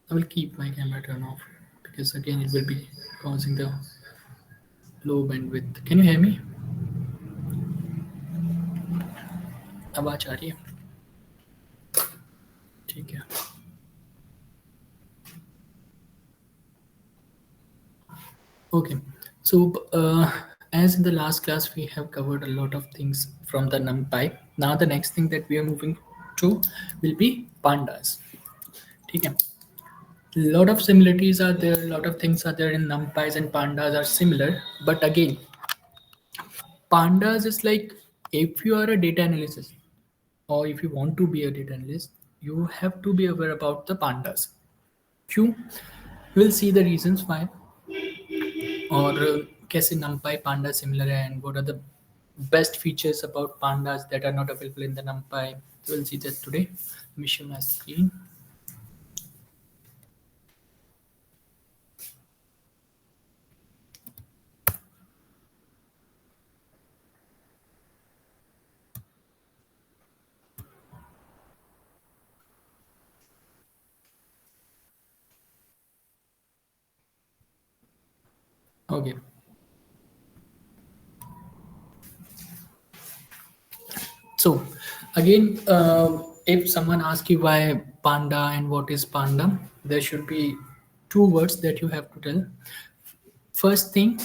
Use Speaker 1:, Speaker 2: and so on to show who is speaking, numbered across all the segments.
Speaker 1: I will keep my camera turn off because again it will be causing the low bandwidth. Can you hear me? आवाज आ रही है? ठीक है. Okay. So, as in the last class, we have covered a lot of things from the NumPy. Now, the next thing that we are moving to will be pandas. Okay. Lot of similarities are there. A lot of things are there in NumPys and pandas are similar. But again, pandas is like if you are a data analyst or if you want to be a data analyst, you have to be aware about the pandas. Q. We'll see the reasons why. और कैसे numpy panda similar है and what are the best features about pandas that are not available in the numpy. We'll see that today. Let me show my screen. Okay. So again, if someone asks you why panda and what is panda, there should be two words that you have to tell. First thing,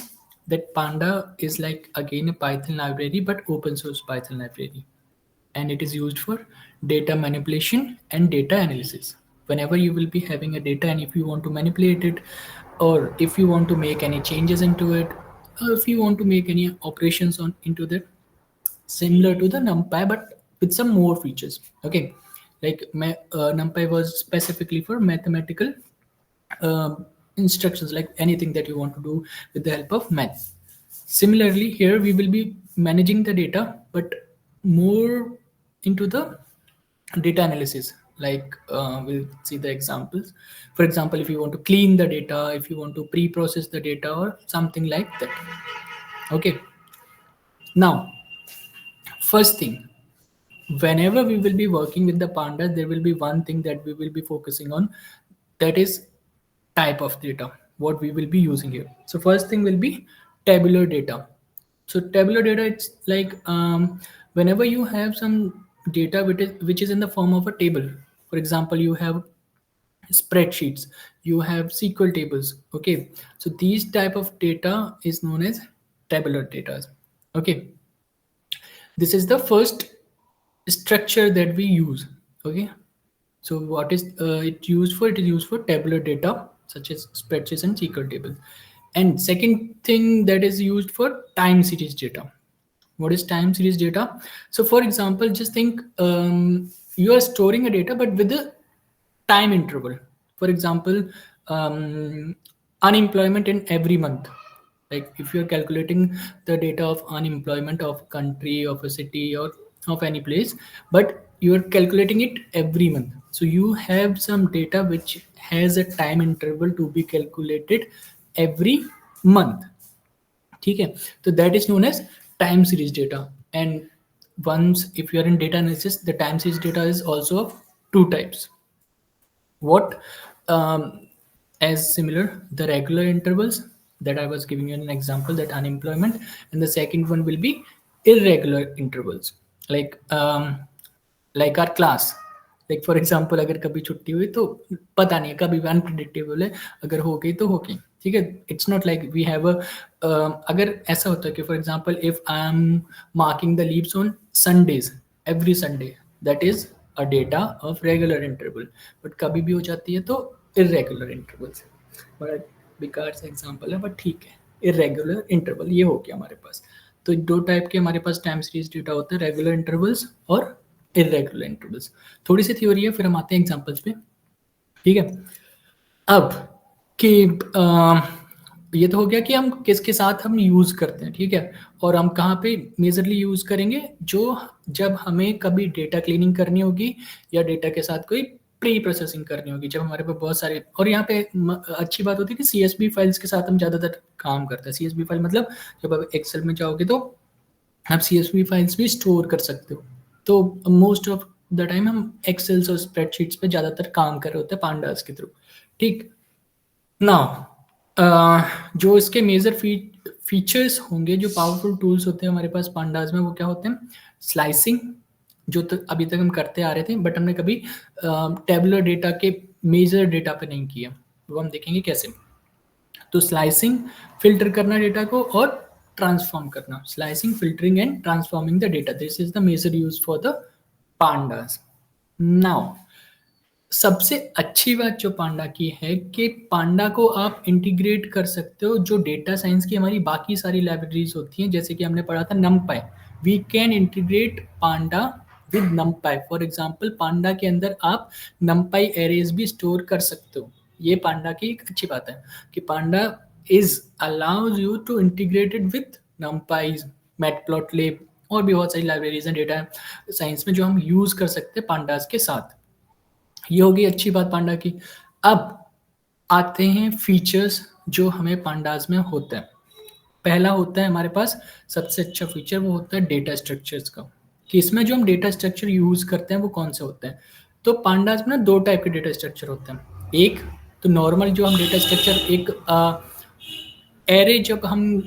Speaker 1: that panda is like again a Python library, but open source Python library, and it is used for data manipulation and data analysis. Whenever you will be having a data and if you want to manipulate it, or if you want to make any changes into it, or if you want to make any operations on into that, similar to the NumPy but with some more features. Okay, like NumPy was specifically for mathematical instructions, like anything that you want to do with the help of math. Similarly, here we will be managing the data, but more into the data analysis. Like we'll see the examples. For example, if you want to clean the data, if you want to pre-process the data, or something like that. Okay. Now, first thing, whenever we will be working with the pandas, there will be one thing that we will be focusing on, that is type of data what we will be using here. So first thing will be tabular data. So tabular data, it's like whenever you have some data which is in the form of a table. For example, you have spreadsheets, you have SQL tables. Okay, so these type of data is known as tabular data. Okay, this is the first structure that we use. Okay, so what is it used for? It is used for tabular data such as spreadsheets and SQL tables. And second thing that is used for time series data. What is time series data? So for example, just think you are storing a data but with a time interval. For example, unemployment in every month. Like if you're calculating the data of unemployment of a country, of a city, or of any place, but you're calculating it every month. So you have some data which has a time interval to be calculated every month. Okay, so that is known as time series data. And once if you are in data analysis, the time series data is also of two types. What as similar, the regular intervals that I was giving you an example, that unemployment, and the second one will be irregular intervals, like our class. Like for example, अगर कभी छुट्टी हुई तो पता नहीं है, कभी भी अनप्रिडिक्टेबल है, अगर हो गई तो हो गई. ठीक है, it's not like we have a अगर ऐसा होता है कि for example if I am marking the leaves on Sundays, every Sunday, that is a data of regular interval. But कभी भी हो जाती है तो इरेगुलर इंटरवल्स. बड़ा बेकार सा एग्जांपल है बट ठीक है, इरेगुलर इंटरवल ये हो गया हमारे पास. तो दो टाइप के हमारे पास टाइम सीरीज डेटा होता है, रेगुलर इंटरवल्स और इरेगुलर इंटरवल्स. थोड़ी सी थ्योरी है, फिर हम आते हैं एग्जांपल्स पे. ठीक है, अब कि ये तो हो गया कि हम किसके साथ हम यूज करते हैं. ठीक है, और हम कहाँ पे मेजरली यूज करेंगे, जो जब हमें कभी डेटा क्लीनिंग करनी होगी या डेटा के साथ कोई प्री प्रोसेसिंग करनी होगी, जब हमारे पास बहुत सारे. और यहाँ पे अच्छी बात होती है कि CSV फाइल्स के साथ हम ज़्यादातर काम करते हैं. CSV फाइल मतलब जब आप एक्सेल में जाओगे तो आप CSV फाइल्स भी स्टोर कर सकते हो. तो मोस्ट ऑफ द टाइम हम एक्सेल्स और स्प्रेडशीट्स पे ज़्यादातर काम कर रहे होते हैं पांडास के थ्रू. ठीक। नाउ जो इसके मेजर फीचर्स होंगे, जो पावरफुल टूल्स होते हैं हमारे पास पांडास में, वो क्या होते हैं? स्लाइसिंग, जो अभी तक हम करते आ रहे थे, बट हमने कभी टेबुलर डेटा के मेजर डेटा पे नहीं किया, वो हम देखेंगे कैसे। तो स्लाइसिंग, फिल्टर करना डेटा को और ट्रांसफॉर्म करना, slicing, filtering and transforming the data, this is the major use for the pandas. Now सबसे अच्छी बात जो पांडा की है कि पांडा को आप इंटीग्रेट कर सकते हो जो डेटा साइंस की हमारी बाकी सारी लाइब्रेरीज होती हैं, जैसे कि हमने पढ़ा था numpy, we can integrate panda with numpy। For example panda के अंदर आप numpy एरेज भी स्टोर कर सकते हो। ये पांडा की एक अच्छी बात है कि panda is allows you to integrated with numpy, matplotlib और भी बहुत सारी लाइब्रेरीज हैं डेटा साइंस में जो हम यूज कर सकते हैं पांडास के साथ। ये होगी अच्छी बात पांडा की। अब आते हैं फीचर्स जो हमें पांडास में होता है। पहला होता है हमारे पास सबसे अच्छा फीचर, वो होता है डेटा स्ट्रक्चर्स का, कि इसमें जो हम डेटा स्ट्रक्चर यूज करते हैं वो कौन से होते हैं। तो पांडास में ना दो टाइप के डेटा स्ट्रक्चर होते हैं। एक तो नॉर्मल जो हम डेटा स्ट्रक्चर, एक एरे जब हम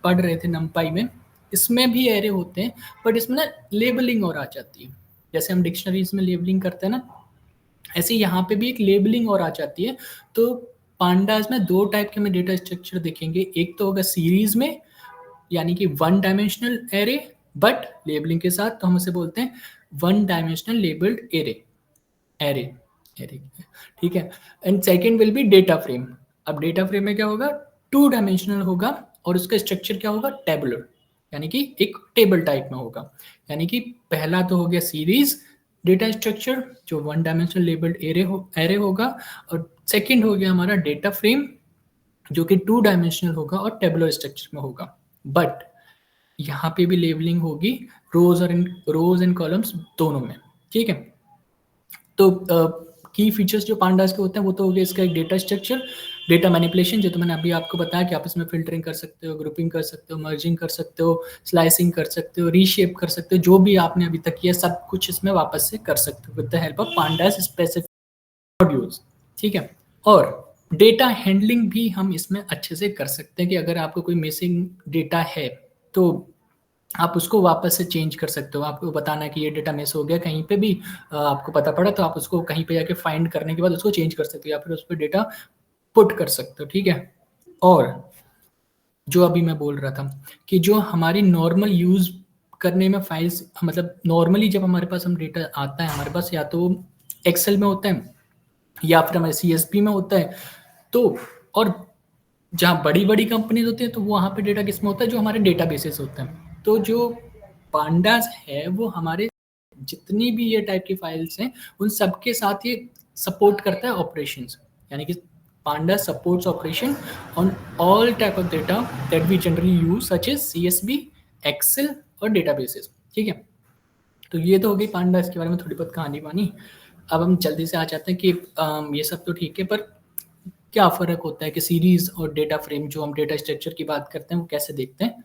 Speaker 1: पढ़ रहे थे नंपाई में, इसमें भी एरे होते हैं, बट इसमें ना लेबलिंग और आ जाती है। जैसे हम डिक्शनरीज में लेबलिंग करते हैं ना, ऐसे यहाँ पे भी एक लेबलिंग और आ जाती है। तो पांडास में दो टाइप के हमें डेटा स्ट्रक्चर देखेंगे। एक तो होगा सीरीज में, यानी कि one dimensional array, but labelling के साथ, तो हम उसे बोलते हैं one dimensional labelled array, array array, ठीक है। And second will be data frame. अब डेटा फ्रेम में क्या होगा? टू डायमेंशनल होगा और उसका स्ट्रक्चर क्या होगा? टेबुलर, यानी कि एक टेबल टाइप में होगा। यानी कि पहला तो हो गया सीरीज डेटा स्ट्रक्चर जो वन डायमेंशनल लेबल्ड एरे होगा, और सेकंड हो गया हमारा डेटा फ्रेम जो कि टू डायमेंशनल होगा और टेबुलर स्ट्रक्चर में होगा। बट यहाँ पे भी लेबलिंग होगी रोज एंड कॉलम्स दोनों में, ठीक है। तो की फीचर्स जो पांडास के होते हैं वो तो हो गया इसका एक डेटा स्ट्रक्चर, डेटा मैनिपुलेशन, जो तो मैंने अभी आपको बताया कि आप इसमें फिल्टरिंग कर सकते हो, ग्रुपिंग कर सकते हो, मर्जिंग कर सकते हो, स्लाइसिंग कर सकते हो, रीशेप कर सकते हो, जो भी आपने अभी तक किया सब कुछ इसमें वापस से कर सकते हो with the help of pandas specific modules, ठीक है। और डेटा हैंडलिंग भी हम इसमें अच्छे से कर सकते हैं कि अगर आपको कोई मिसिंग डेटा है तो आप उसको वापस से चेंज कर सकते हो। आपको बताना है कि ये डेटा मिस हो गया कहीं पे भी, आपको पता पड़ा, तो आप उसको कहीं पे जाके फाइंड करने के बाद उसको चेंज कर सकते हो या फिर उस पर डेटा पुट कर सकते हो, ठीक है। और जो अभी मैं बोल रहा था कि जो हमारी नॉर्मल यूज करने में फाइल्स, मतलब नॉर्मली जब हमारे पास हम डेटा आता है हमारे पास, या तो एक्सेल में होता है या फिर हमारे CSV में होता है। तो और जहाँ बड़ी बड़ी कंपनीज होती हैं तो वहाँ पे डेटा किस में होता है? जो हमारे डेटा बेसिस होते हैं। तो जो पांडास है वो हमारे जितनी भी ये टाइप की फाइल्स हैं उन सबके साथ ये सपोर्ट करता है ऑपरेशंस, यानी कि panda supports operation on all type of data that we generally use such as CSV, Excel और डेटाबेसेस, ठीक है। तो ये तो हो गई पांडास के बारे में थोड़ी बहुत कहानी वानी। अब हम जल्दी से आ जाते हैं कि ये सब तो ठीक है, पर क्या फ़र्क होता है कि सीरीज़ और डेटा फ्रेम, जो हम डेटा स्ट्रक्चर की बात करते हैं वो कैसे देखते हैं।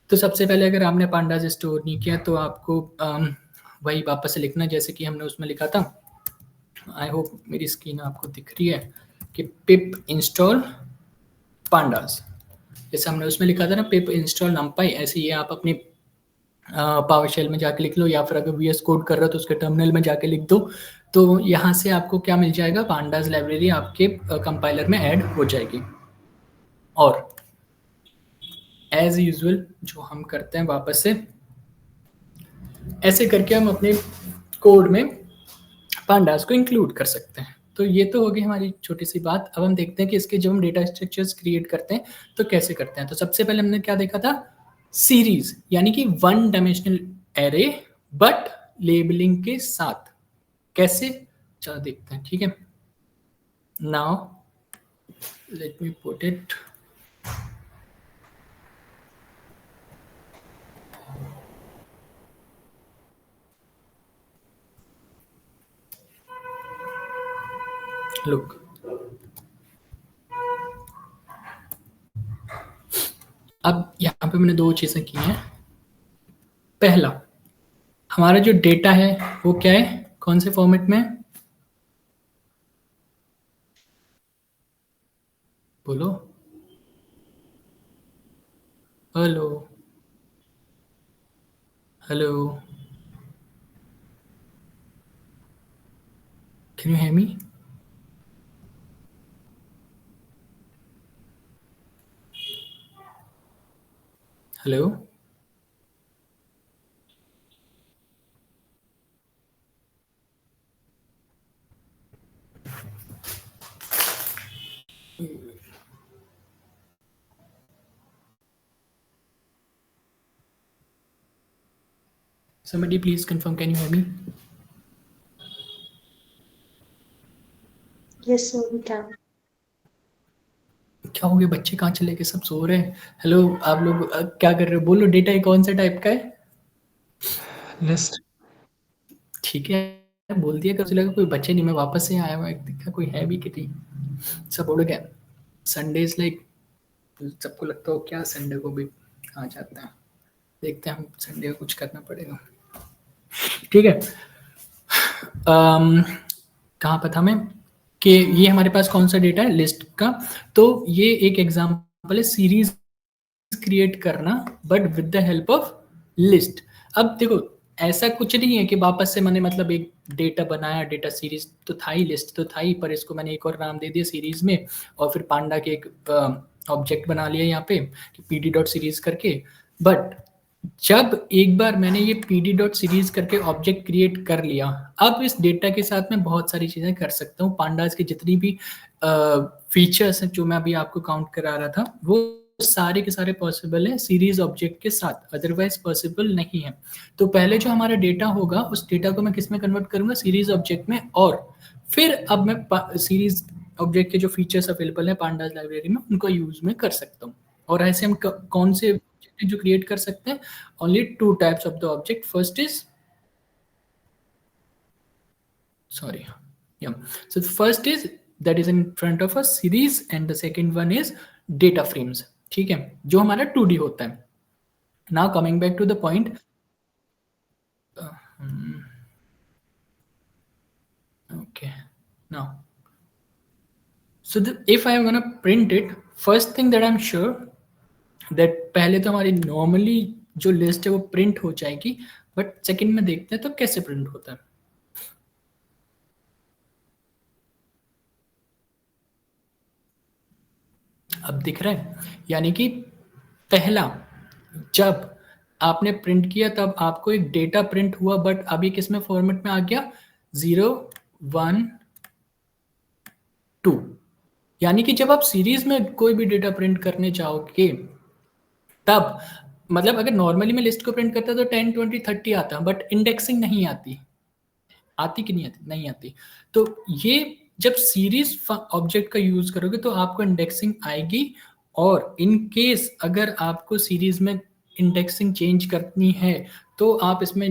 Speaker 1: तो सबसे पहले अगर आपने पांडास स्टोर नहीं किया तो आपको वही वापस से लिखना जैसे कि हमने उसमें लिखा था। आई होप मेरी स्क्रीन आपको दिख रही है कि पिप इंस्टॉल पांडास, जैसे हमने उसमें लिखा था ना पिप इंस्टॉल नंपाई, ऐसे ये आप अपनी पावर शेल में जाके लिख लो, या फिर अगर VS कोड कर रहे हो तो उसके टर्मिनल में जाके लिख दो। तो यहाँ से आपको क्या मिल जाएगा? पांडास लाइब्रेरी आपके कंपाइलर में ऐड हो जाएगी। और एज यूजुअल जो हम करते हैं वापस से ऐसे करके हम अपने कोड में पांडास को इंक्लूड कर सकते हैं। तो ये तो होगी हमारी छोटी सी बात। अब हम देखते हैं कि इसके जब हम डेटा स्ट्रक्चर्स क्रिएट करते हैं तो कैसे करते हैं। तो सबसे पहले हमने क्या देखा था? सीरीज, यानी कि one dimensional array but labelling के साथ। कैसे? चलो देखते हैं, ठीक है। Now let me put it, look. अब यहाँ पे मैंने दो चीजें की हैं। पहला, हमारा जो डेटा है वो क्या है, कौन से फॉर्मेट में? बोलो। Hello. Hello. Can you hear me? Hello. Somebody please confirm, can you hear me?
Speaker 2: Yes, sir, we can.
Speaker 1: क्या हो गया, बच्चे कहाँ चले गए, सब सो रहे हैं। हेलो, आप लोग क्या कर रहे हो? बोलो, डेटा कौन सा टाइप का है?
Speaker 3: लिस्ट।
Speaker 1: ठीक है, बोल दिया। कब से लगा कोई बच्चे नहीं, मैं वापस से आया हुआ, देखा कोई है भी कि नहीं, सब उड़ गया। संडे इज लाइक, सबको लगता हो क्या संडे को भी आ जाता है। देखते हैं, हम संडे को कुछ करना पड़ेगा। ठीक है। कहाँ पर था मैं? कि ये हमारे पास कौन सा डेटा है लिस्ट का। तो ये एक एग्जांपल है सीरीज क्रिएट करना, but with the help of list. अब देखो, ऐसा कुछ नहीं है कि वापस से मैंने मतलब एक डेटा बनाया, डेटा सीरीज तो था ही, लिस्ट तो था ही, पर इसको मैंने एक और नाम दे दिया सीरीज में, और फिर पांडा के एक ऑब्जेक्ट बना लिया यहाँ पे कि pd डॉट सीरीज करके। बट जब एक बार मैंने ये pd डॉट सीरीज करके ऑब्जेक्ट क्रिएट कर लिया, अब इस डेटा के साथ मैं बहुत सारी चीजें कर सकता हूँ। पांडास की जितनी भी फीचर्स हैं जो मैं अभी आपको काउंट करा रहा था, वो सारे के सारे पॉसिबल है सीरीज ऑब्जेक्ट के साथ, अदरवाइज पॉसिबल नहीं है। तो पहले जो हमारा डेटा होगा, उस डेटा को मैं किस में कन्वर्ट करूंगा? सीरीज ऑब्जेक्ट में। और फिर अब मैं सीरीज ऑब्जेक्ट के जो फीचर्स अवेलेबल है पांडास लाइब्रेरी में, उनको यूज में कर सकता हूँ। और ऐसे हम कौन से object जो क्रिएट कर सकते हैं? Only two types of the object. First is, sorry, yeah, so the first is that is in front of a series and the second one is data frames। ठीक है, जो हमारा 2D होता है। Now coming back to the point, okay, now so if I am gonna print it, first thing that I'm sure that पहले तो हमारी normally जो लिस्ट है वो प्रिंट हो जाएगी, बट सेकंड में देखते हैं तो कैसे प्रिंट होता है। अब दिख रहा है, यानी कि पहला, जब आपने प्रिंट किया तब आपको एक डेटा प्रिंट हुआ, बट अभी किस में फॉर्मेट में आ गया? 0 1 2। यानी कि जब आप सीरीज में कोई भी डेटा प्रिंट करने जाओगे, तब मतलब अगर नॉर्मली मैं लिस्ट को प्रिंट करता तो 10 20 30 आता, बट इंडेक्सिंग नहीं आती। आती कि नहीं आती? नहीं आती। तो ये जब सीरीज ऑब्जेक्ट का यूज करोगे तो आपको इंडेक्सिंग आएगी। और इन केस अगर आपको सीरीज में इंडेक्सिंग चेंज करनी है, तो आप इसमें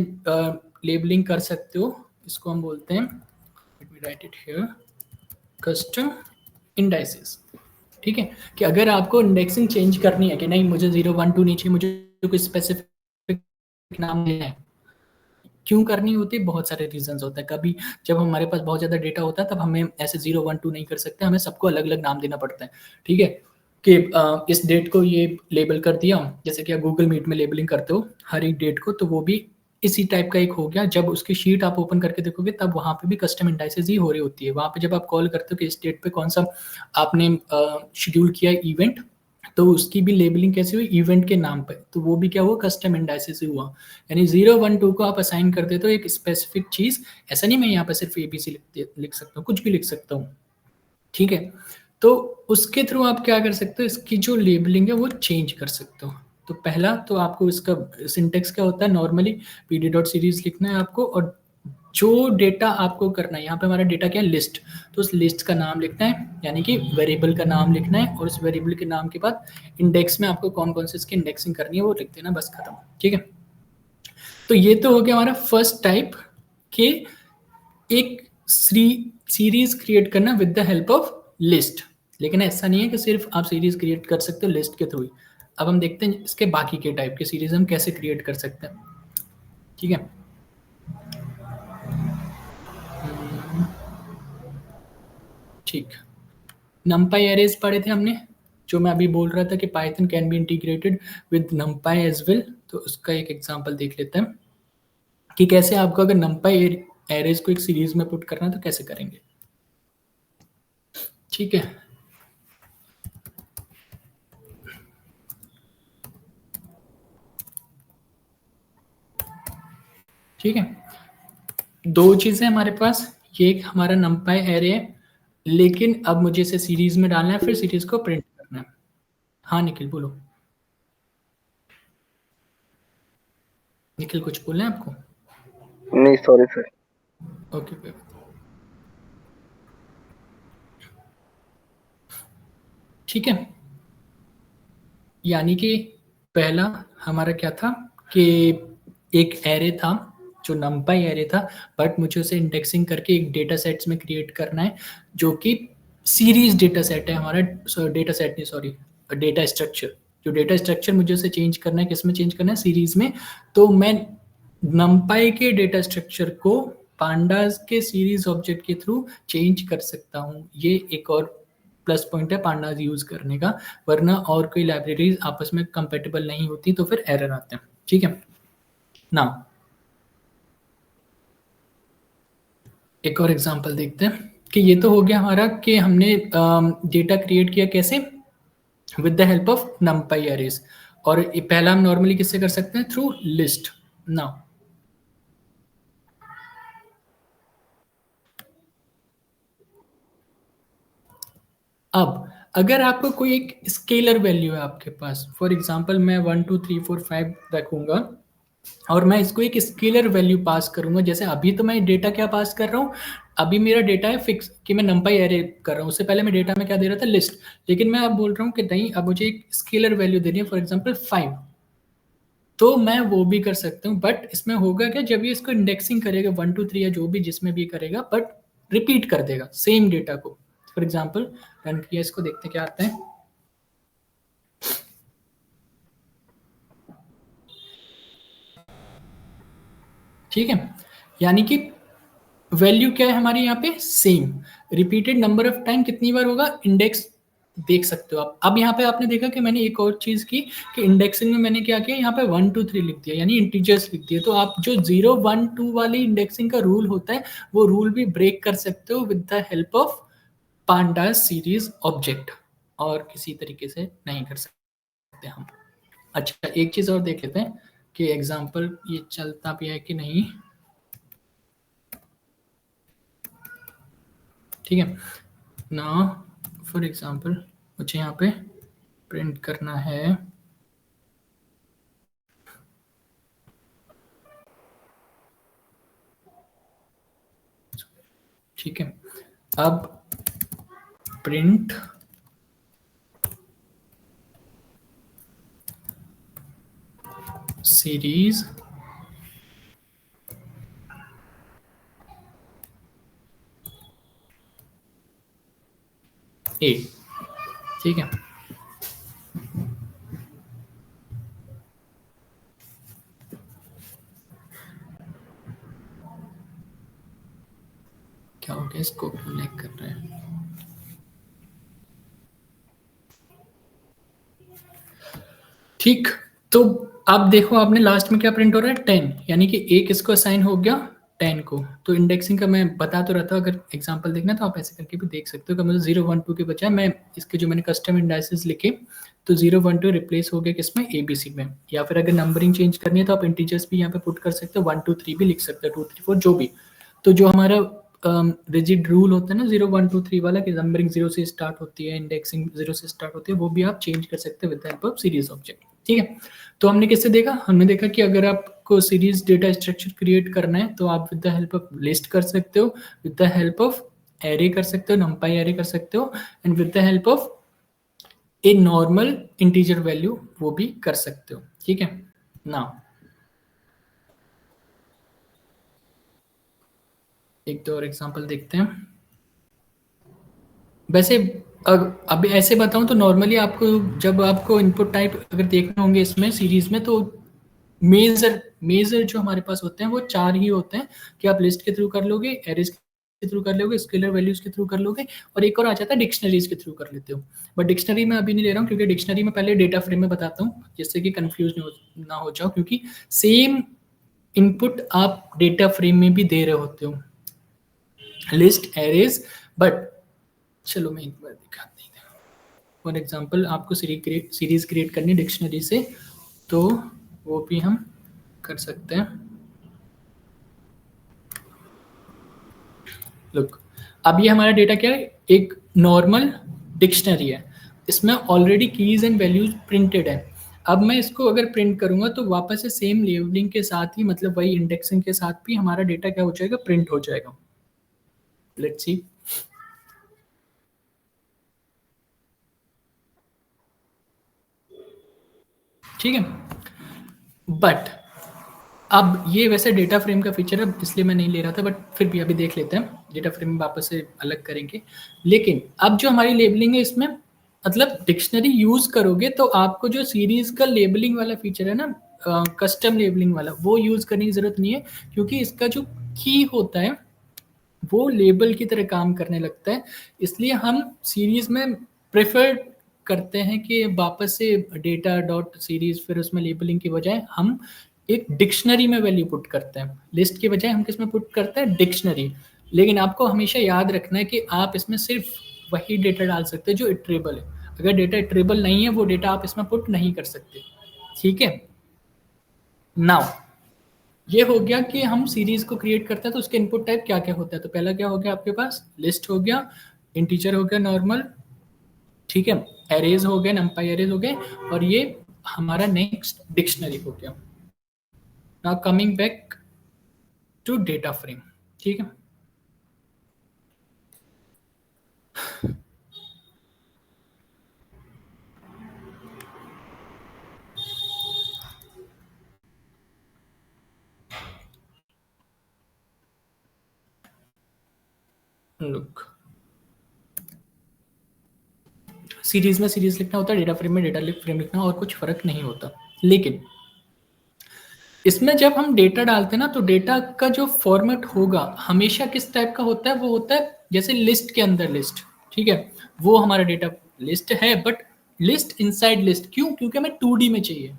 Speaker 1: लेबलिंग कर सकते हो। इसको हम बोलते हैं, let me right it here, custom indices. ठीक है, कि अगर आपको इंडेक्सिंग चेंज करनी है कि नहीं, मुझे 0 1 2 नहीं चाहिए, मुझे कोई स्पेसिफिक नाम लेना है। क्यों करनी होती है? बहुत सारे रीजंस होते हैं। कभी जब हमारे पास बहुत ज़्यादा डेटा होता है, तब हमें ऐसे 0 1 2 नहीं कर सकते, हमें सबको अलग अलग नाम देना पड़ता है। ठीक है, कि इस डेट को ये लेबल कर दिया, जैसे कि आप गूगल मीट में लेबलिंग करते हो हर एक डेट को, तो वो भी इसी टाइप का एक हो गया। जब उसकी शीट आप ओपन करके देखोगे, तब वहाँ पे भी कस्टम इंडाइसेस ही हो रही होती है। वहाँ पे जब आप कॉल करते हो कि इस डेट पे कौन सा आपने शेड्यूल किया इवेंट, तो उसकी भी लेबलिंग कैसे हुई? इवेंट के नाम पे। तो वो भी क्या हुआ? कस्टम इंडाइसेस से हुआ। यानी 0 1 2 को आप असाइन कर देते हो एक स्पेसिफिक चीज। ऐसा नहीं मैं यहाँ पे सिर्फ एबीसी लिख सकता हूँ, कुछ भी लिख सकता हूँ। ठीक है, तो उसके थ्रू आप क्या कर सकते हो? इसकी जो लेबलिंग है वो चेंज कर सकते हो। तो पहला तो आपको इसका सिंटेक्स क्या होता है? नॉर्मली pd डॉट सीरीज लिखना है आपको, और जो डेटा आपको करना है, यहाँ पे हमारा डेटा क्या है? लिस्ट। तो उस लिस्ट का नाम लिखना है, यानी कि वेरिएबल का नाम लिखना है, और उस वेरिएबल के नाम के बाद इंडेक्स में आपको कौन कौन से इसकी इंडेक्सिंग करनी है वो लिख देना, बस खत्म। ठीक है, तो ये तो हो गया हमारा फर्स्ट टाइप के एक सीरीज क्रिएट करना with the help of list. लेकिन ऐसा नहीं है कि सिर्फ आप सीरीज क्रिएट कर सकते हो लिस्ट के थ्रू ही। अब हम देखते हैं इसके बाकी के टाइप के सीरीज हम कैसे क्रिएट कर सकते हैं। ठीक है, ठीक। numpy एरेज पढ़े थे हमने, जो मैं अभी बोल रहा था कि Python can be integrated with numpy as well. तो उसका एक एग्जांपल देख लेते हैं कि कैसे आपको अगर numpy एरेज को एक सीरीज में पुट करना है तो कैसे करेंगे। ठीक है, ठीक है, दो चीजें हमारे पास, ये एक हमारा numpy एरे है, लेकिन अब मुझे इसे सीरीज में डालना है, फिर सीरीज को प्रिंट करना है। हाँ निखिल बोलो, निखिल कुछ बोलना है आपको?
Speaker 2: नहीं सॉरी सर।
Speaker 1: ओके, ठीक है। यानी कि पहला हमारा क्या था कि एक एरे था जो numpy एरे था, बट मुझे उसे इंडेक्सिंग करके एक डेटा सेट्स में क्रिएट करना है जो कि सीरीज डेटा सेट है हमारा, डेटा सेट नहीं सॉरी, डेटा स्ट्रक्चर। जो डेटा स्ट्रक्चर मुझे उसे चेंज करना है, किस में चेंज करना है? सीरीज में। तो मैं numpy के डेटा स्ट्रक्चर को पांडास के सीरीज ऑब्जेक्ट के थ्रू चेंज कर सकता हूँ। ये एक और प्लस पॉइंट है पांडास यूज करने का, वरना और कोई लाइब्रेरीज आपस में कंपेटेबल नहीं होती तो फिर एरर आते हैं। ठीक है ना, एक और एग्जांपल देखते हैं कि ये तो हो गया हमारा कि हमने डेटा क्रिएट किया कैसे, with the help of numpy arrays. और ये पहला हम नॉर्मली किससे कर सकते हैं? Through list. नाउ अब अगर आपको कोई एक स्केलर वैल्यू है आपके पास, फॉर एग्जांपल मैं 1 2 3 4 5 रखूंगा और मैं इसको एक स्केलर वैल्यू पास करूंगा। जैसे अभी तो मैं डेटा क्या पास कर रहा हूँ, अभी मेरा डेटा है फिक्स कि मैं numpy एरे कर रहा हूँ। उससे पहले मैं डेटा में क्या दे रहा था? लिस्ट। लेकिन मैं अब बोल रहा हूँ कि नहीं, अब मुझे एक स्केलर वैल्यू देनी है, फॉर एग्जाम्पल 5। तो मैं वो भी कर सकता हूँ, बट इसमें होगा क्या, जब ये इसको इंडेक्सिंग करेगा 1 2 3 या जो भी जिसमें भी करेगा, बट रिपीट कर देगा सेम डेटा को। फॉर एग्जाम्पल रन किया, इसको देखते क्या आता है। ठीक है, यानी कि वैल्यू क्या है हमारी यहाँ पे? Same. Repeated number of time कितनी बार होगा? इंडेक्स देख सकते हो आप। अब यहाँ पे आपने देखा कि मैंने एक और चीज की कि इंडेक्सिंग में मैंने क्या किया, यहाँ पे 1 2 3 लिख दिया, यानी इंटीजर्स लिख दिए। तो आप जो 0 1 2 वाली इंडेक्सिंग का रूल होता है, वो रूल भी ब्रेक कर सकते हो with the help of pandas series object, और किसी तरीके से नहीं कर सकते हम। अच्छा, एक चीज और देख लेते हैं कि एग्जाम्पल ये चलता भी है कि नहीं। ठीक है ना, फॉर एग्जाम्पल मुझे यहाँ पे प्रिंट करना है ठीक है, अब प्रिंट सीरीज ए। ठीक है, क्या हो गया, इसको क्यों लैग कर रहे हैं? ठीक, तो अब देखो आपने लास्ट में क्या प्रिंट हो रहा है? 10, यानी कि एक इसको असाइन हो गया 10 को। तो इंडेक्सिंग का मैं बता तो रहता हूँ, अगर एग्जांपल देखना तो आप ऐसे करके भी देख सकते हो कि मुझे 0 1 2 के बजाय मैं इसके जो मैंने कस्टम इंडाइसेस लिखे, तो 0 1 2 रिप्लेस हो गया किसमें? ABC में। या फिर अगर नंबरिंग चेंज करनी है तो आप इंटीजर्स भी यहाँ पे पुट कर सकते हो, 1 2 3 भी लिख सकते हो, 2 3 4 जो भी। तो जो हमारा रिजिड रूल होता है ना 0 1 2 3 वाला, कि नंबरिंग 0 से स्टार्ट होती है, इंडेक्सिंग 0 से स्टार्ट होती है, वो भी आप चेंज कर सकते हो with the help of series object. ठीक है, तो हमने किससे देखा? हमने देखा कि अगर आपको सीरीज डेटा स्ट्रक्चर क्रिएट करना है तो आप with the help of list कर सकते हो, with the help of array कर सकते हो, numpy एरे कर सकते हो, and with the help of a normal integer value वो भी कर सकते हो। ठीक है ना, एक दो और एग्जांपल देखते हैं। वैसे अब ऐसे बताऊं तो नॉर्मली आपको जब आपको इनपुट टाइप अगर देखने होंगे इसमें सीरीज में, तो मेजर जो हमारे पास होते हैं वो 4 ही होते हैं कि आप लिस्ट के थ्रू कर लोगे, एरेज के थ्रू कर लोगे, स्केलर वैल्यूज के थ्रू कर लोगे, और एक और आ जाता है डिक्शनरीज के थ्रू कर लेते हो। बट डिक्शनरी में अभी नहीं ले रहा हूँ क्योंकि डिक्शनरी में पहले डेटा फ्रेम में बताता हूँ, जिससे कि कंफ्यूज ना हो जाओ, क्योंकि सेम इनपुट आप डेटा फ्रेम में भी दे रहे होते हो, लिस्ट, एरेज, बट चलो मैं एक बार दिखाती हूँ। फॉर एग्जांपल आपको सीरीज क्रिएट करनी डिक्शनरी से, तो वो भी हम कर सकते हैं। लुक, अब ये हमारा डेटा क्या है, एक नॉर्मल डिक्शनरी है, इसमें already keys and values printed है। अब मैं इसको अगर प्रिंट करूंगा तो वापस से सेम लेबलिंग के साथ ही, मतलब वही इंडेक्सिंग के साथ भी हमारा डेटा क्या हो जाएगा, प्रिंट हो जाएगा। Let's see. ठीक है, बट अब ये वैसे डेटा फ्रेम का फीचर है इसलिए मैं नहीं ले रहा था, बट फिर भी अभी देख लेते हैं, डेटा फ्रेम में वापस से अलग करेंगे। लेकिन अब जो हमारी लेबलिंग है इसमें, मतलब डिक्शनरी यूज करोगे तो आपको जो सीरीज का लेबलिंग वाला फीचर है ना, कस्टम लेबलिंग वाला, वो यूज करने की जरूरत नहीं है, क्योंकि इसका जो की होता है वो लेबल की तरह काम करने लगता है। इसलिए हम सीरीज में प्रेफर करते हैं कि वापस से डेटा डॉट सीरीज, फिर उसमें लेबलिंग की बजाय हम एक डिक्शनरी में वैल्यू पुट करते हैं, लिस्ट के बजाय हम किस में पुट करते हैं, डिक्शनरी। लेकिन आपको हमेशा याद रखना है कि आप इसमें सिर्फ वही डेटा डाल सकते हैं जो इटरेबल है। अगर डेटा इटरेबल नहीं है, वो डेटा आप इसमें पुट नहीं कर सकते। ठीक है, नाउ ये हो गया कि हम सीरीज को क्रिएट करते हैं तो उसके इनपुट टाइप क्या क्या होता है। तो पहला क्या हो गया आपके पास, लिस्ट हो गया, इंटीजर हो गया नॉर्मल, ठीक है, एरेज हो गए, नंपाई एरेज हो गए, और ये हमारा नेक्स्ट डिक्शनरी हो गया। Now coming back to data frame. ठीक है, लुक, सीरीज में सीरीज लिखना होता है, डेटा फ्रेम में डेटा फ्रेम लिखना, और कुछ फर्क नहीं होता। लेकिन इसमें जब हम डेटा डालते हैं ना, तो डेटा का जो फॉर्मेट होगा हमेशा किस टाइप का होता है, वो होता है जैसे लिस्ट के अंदर लिस्ट। ठीक है, वो हमारा डेटा लिस्ट है, बट लिस्ट इनसाइड लिस्ट। क्यों? क्योंकि हमें 2D में चाहिए,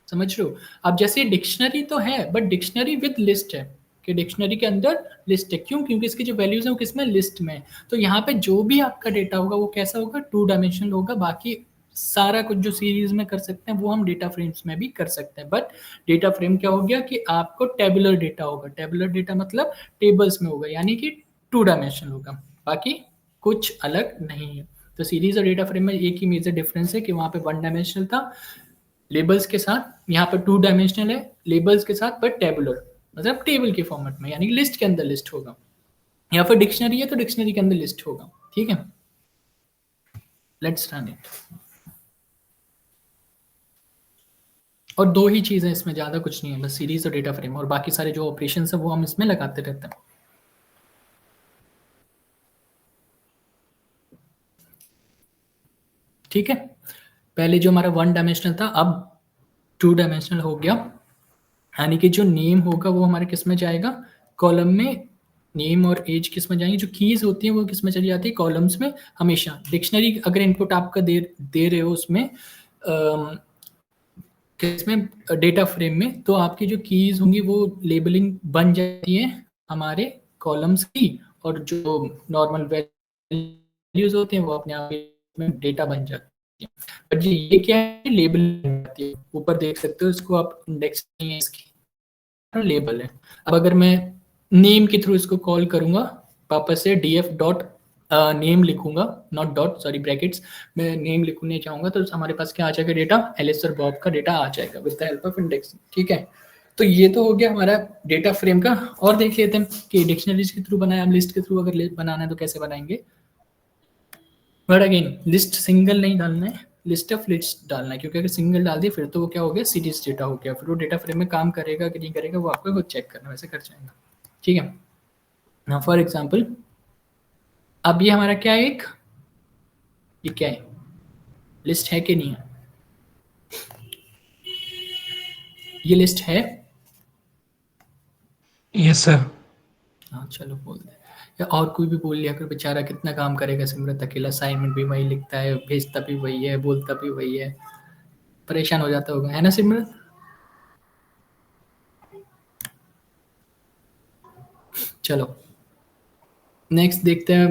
Speaker 1: समझ रहे हो। अब जैसे डिक्शनरी तो है, बट डिक्शनरी विद लिस्ट है, कि डिक्शनरी के अंदर लिस्ट है। क्यों? क्योंकि इसकी जो वैल्यूज है वो किसमें, लिस्ट में। तो यहाँ पे जो भी आपका डेटा होगा वो कैसा होगा, 2 डायमेंशनल होगा। बाकी सारा कुछ जो सीरीज में कर सकते हैं वो हम डेटा फ्रेम्स में भी कर सकते हैं। बट डेटा फ्रेम क्या हो गया कि आपको टेबुलर डेटा होगा। टेबुलर डेटा मतलब टेबल्स में होगा, यानी कि 2 डायमेंशनल होगा, बाकी कुछ अलग नहीं है। तो सीरीज और डेटा फ्रेम में एक ही मेजर डिफरेंस है कि वहां पे 1 डायमेंशनल था लेबल्स के साथ, यहाँ पर 2 डायमेंशनल है लेबल्स के साथ, बट टेबुलर मतलब टेबल के फॉर्मेट में, यानी लिस्ट के अंदर लिस्ट होगा। यहाँ पर डिक्शनरी है तो डिक्शनरी के अंदर लिस्ट होगा। ठीक है, लेट्स रन इट। और 2 ही चीज़ें इसमें, ज़्यादा कुछ नहीं है, बस सीरीज और डेटा फ्रेम, और बाकी सारे जो ऑपरेशंस है वो हम इसमें लगाते रहते हैं। ठीक है, पहले जो हमारा 1 डायमेंशनल था अब 2 डायमेंशनल हो गया, यानी कि जो नेम होगा वो हमारे किस में जाएगा, कॉलम में। नेम और एज किस में जाएंगे, जो कीज होती हैं वो किस में चली जाती है, कॉलम्स में हमेशा। डिक्शनरी अगर इनपुट आपका दे रहे हो उसमें किसमें, डेटा फ्रेम में, तो आपकी जो कीज होंगी वो लेबलिंग बन जाती है हमारे कॉलम्स की, और जो नॉर्मल वैल्यूज होते हैं वो अपने आप में डेटा बन जाती है। बट ये क्या है, लेबल बन जाती है। ऊपर देख सकते हो इसको आप, इंडेक्स नहीं है इसकी, लेबल है। अब अगर मैं नेम के थ्रू इसको कॉल करूंगा, वापस से df डॉट नेम लिखूंगा, नॉट डॉट, सॉरी ब्रैकेट्स में नेम लिखने चाहूंगा, तो हमारे पास क्या आ जाएगा, डेटा एलिस और बॉब का डेटा आ जाएगा with the help of indexing. ठीक है, तो ये तो हो गया हमारा डेटा फ्रेम का। और देख लेते हैं कि डिक्शनरीज के थ्रू बनाया, हम लिस्ट के थ्रू अगर बनाना है तो कैसे बनाएंगे। बट अगेन लिस्ट सिंगल नहीं डालना है, लिस्ट ऑफ लिस्ट डालना है, क्योंकि अगर सिंगल डाल दिया फिर तो वो क्या हो गया, सीरीज डेटा हो गया। फिर वो डेटा फ्रेम में काम करेगा कि नहीं करेगा वो आपको खुद चेक करना, वैसे कर जाएगा। ठीक है, ना फॉर एग्जाम्पल अब ये हमारा क्या है, एक ये क्या है, लिस्ट है कि नहीं है, ये लिस्ट है।
Speaker 3: Yes, sir.
Speaker 1: हाँ चलो बोल दे, या और कोई भी बोल लिया कर, बेचारा कितना काम करेगा सिमरत अकेला, असाइनमेंट भी वही लिखता है, भेजता भी वही है, बोलता भी वही है, परेशान हो जाता होगा, है ना सिमरत? चलो नेक्स्ट देखते हैं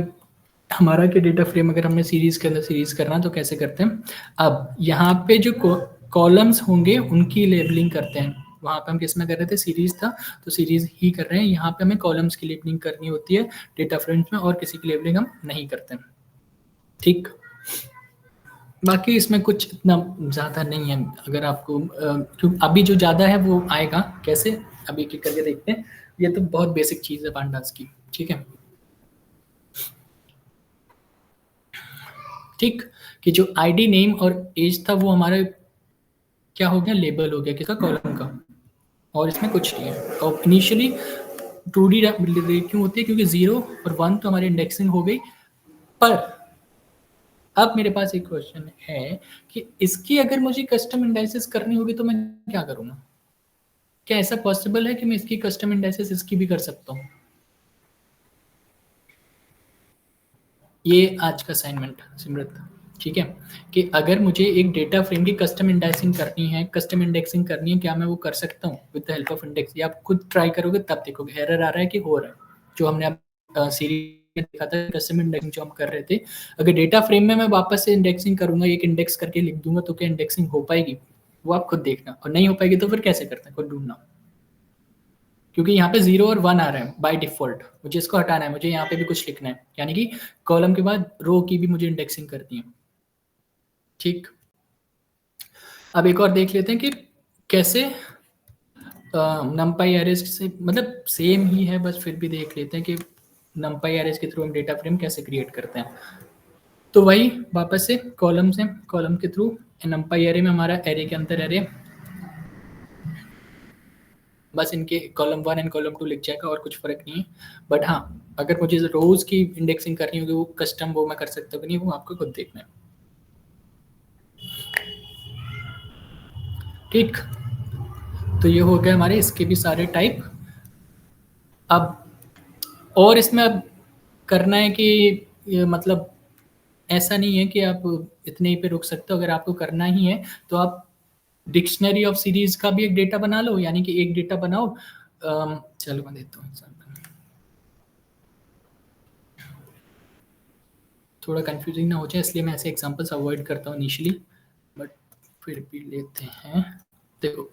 Speaker 1: हमारा कि डेटा फ्रेम अगर हमने सीरीज के अंदर सीरीज करना तो कैसे करते हैं। अब यहाँ पे जो कॉलम्स होंगे उनकी लेबलिंग करते हैं। वहाँ पे हम किस में कर रहे थे, सीरीज था तो सीरीज ही कर रहे हैं। यहाँ पे हमें कॉलम्स की लेबलिंग करनी होती है डेटा फ्रेम्स में, और किसी की लेबलिंग हम नहीं करते। ठीक, बाकी इसमें कुछ इतना ज़्यादा नहीं है। अगर आपको क्योंकि अभी जो ज़्यादा है वो आएगा कैसे, अभी एक करके देखते हैं। ये तो बहुत बेसिक चीज़ है पांडास की। ठीक है, ठीक, कि जो आईडी नेम और एज था वो हमारा क्या हो गया, लेबल हो गया किसका, कॉलम का, और इसमें कुछ नहीं है। और इनिशियली 2D क्यों होती है, क्योंकि 0 और 1 तो हमारी इंडेक्सिंग हो गई। पर अब मेरे पास एक क्वेश्चन है कि इसकी अगर मुझे कस्टम इंडाइसिस करनी होगी तो मैं क्या करूँगा? क्या ऐसा पॉसिबल है कि मैं इसकी कस्टम इंडाइसिस इसकी भी कर सकता हूँ? ये आज का असाइनमेंट सिमरत, ठीक है, कि अगर मुझे एक डेटा फ्रेम की कस्टम इंडेक्सिंग करनी है, कस्टम इंडेक्सिंग करनी है, क्या मैं वो कर सकता हूँ with the help of index? या आप खुद ट्राई करोगे तब देखोगे एरर आ रहा है कि हो रहा है। जो हमने अब सीरीज में देखा था कस्टम इंडेक्सिंग जो हम कर रहे थे, अगर डेटा फ्रेम में मैं वापस से इंडेक्सिंग करूंगा, एक इंडेक्स करके लिख दूंगा, तो क्या इंडेक्सिंग हो पाएगी? वो आप खुद देखना, और नहीं हो पाएगी तो फिर कैसे करते हैं, खुद ढूंढना। क्योंकि यहाँ पे 0 और 1 आ रहे हैं बाय डिफॉल्ट, मुझे इसको हटाना है, मुझे यहाँ पे भी कुछ लिखना है, यानी कि कॉलम के बाद रो की भी मुझे इंडेक्सिंग करनी है। ठीक, अब एक और देख लेते हैं कि कैसे नमपाई एरेज से, मतलब सेम ही है बस फिर भी देख लेते हैं कि नमपाई एरेज के थ्रू हम डेटा फ्रेम कैसे क्रिएट करते हैं। तो वही वापस से कॉलम से, कॉलम के थ्रू नमपाई एरे में हमारा एरे के अंदर एरे, बस इनके कॉलम 1 एंड कॉलम 2 लिख जाएगा और कुछ फर्क नहीं है। बट हाँ, अगर मुझे रोज की इंडेक्सिंग करनी होगी वो कस्टम, वो मैं कर सकता हूँ नहीं, वो आपको खुद देखना है। ठीक, तो ये हो गए हमारे इसके भी सारे टाइप। अब और इसमें अब करना है कि ये मतलब ऐसा नहीं है कि आप इतने ही पे रुक सकते हो। अगर आपको करना ही है तो आप डिक्शनरी ऑफ सीरीज का भी एक डेटा बना लो, यानी कि एक डेटा बनाओ। चलो मैं देता हूँ एग्जाम्पल, थोड़ा कंफ्यूजिंग ना हो जाए इसलिए मैं ऐसे एग्जांपल्स अवॉइड करता हूँ इनिशियली, बट फिर भी लेते हैं। देखो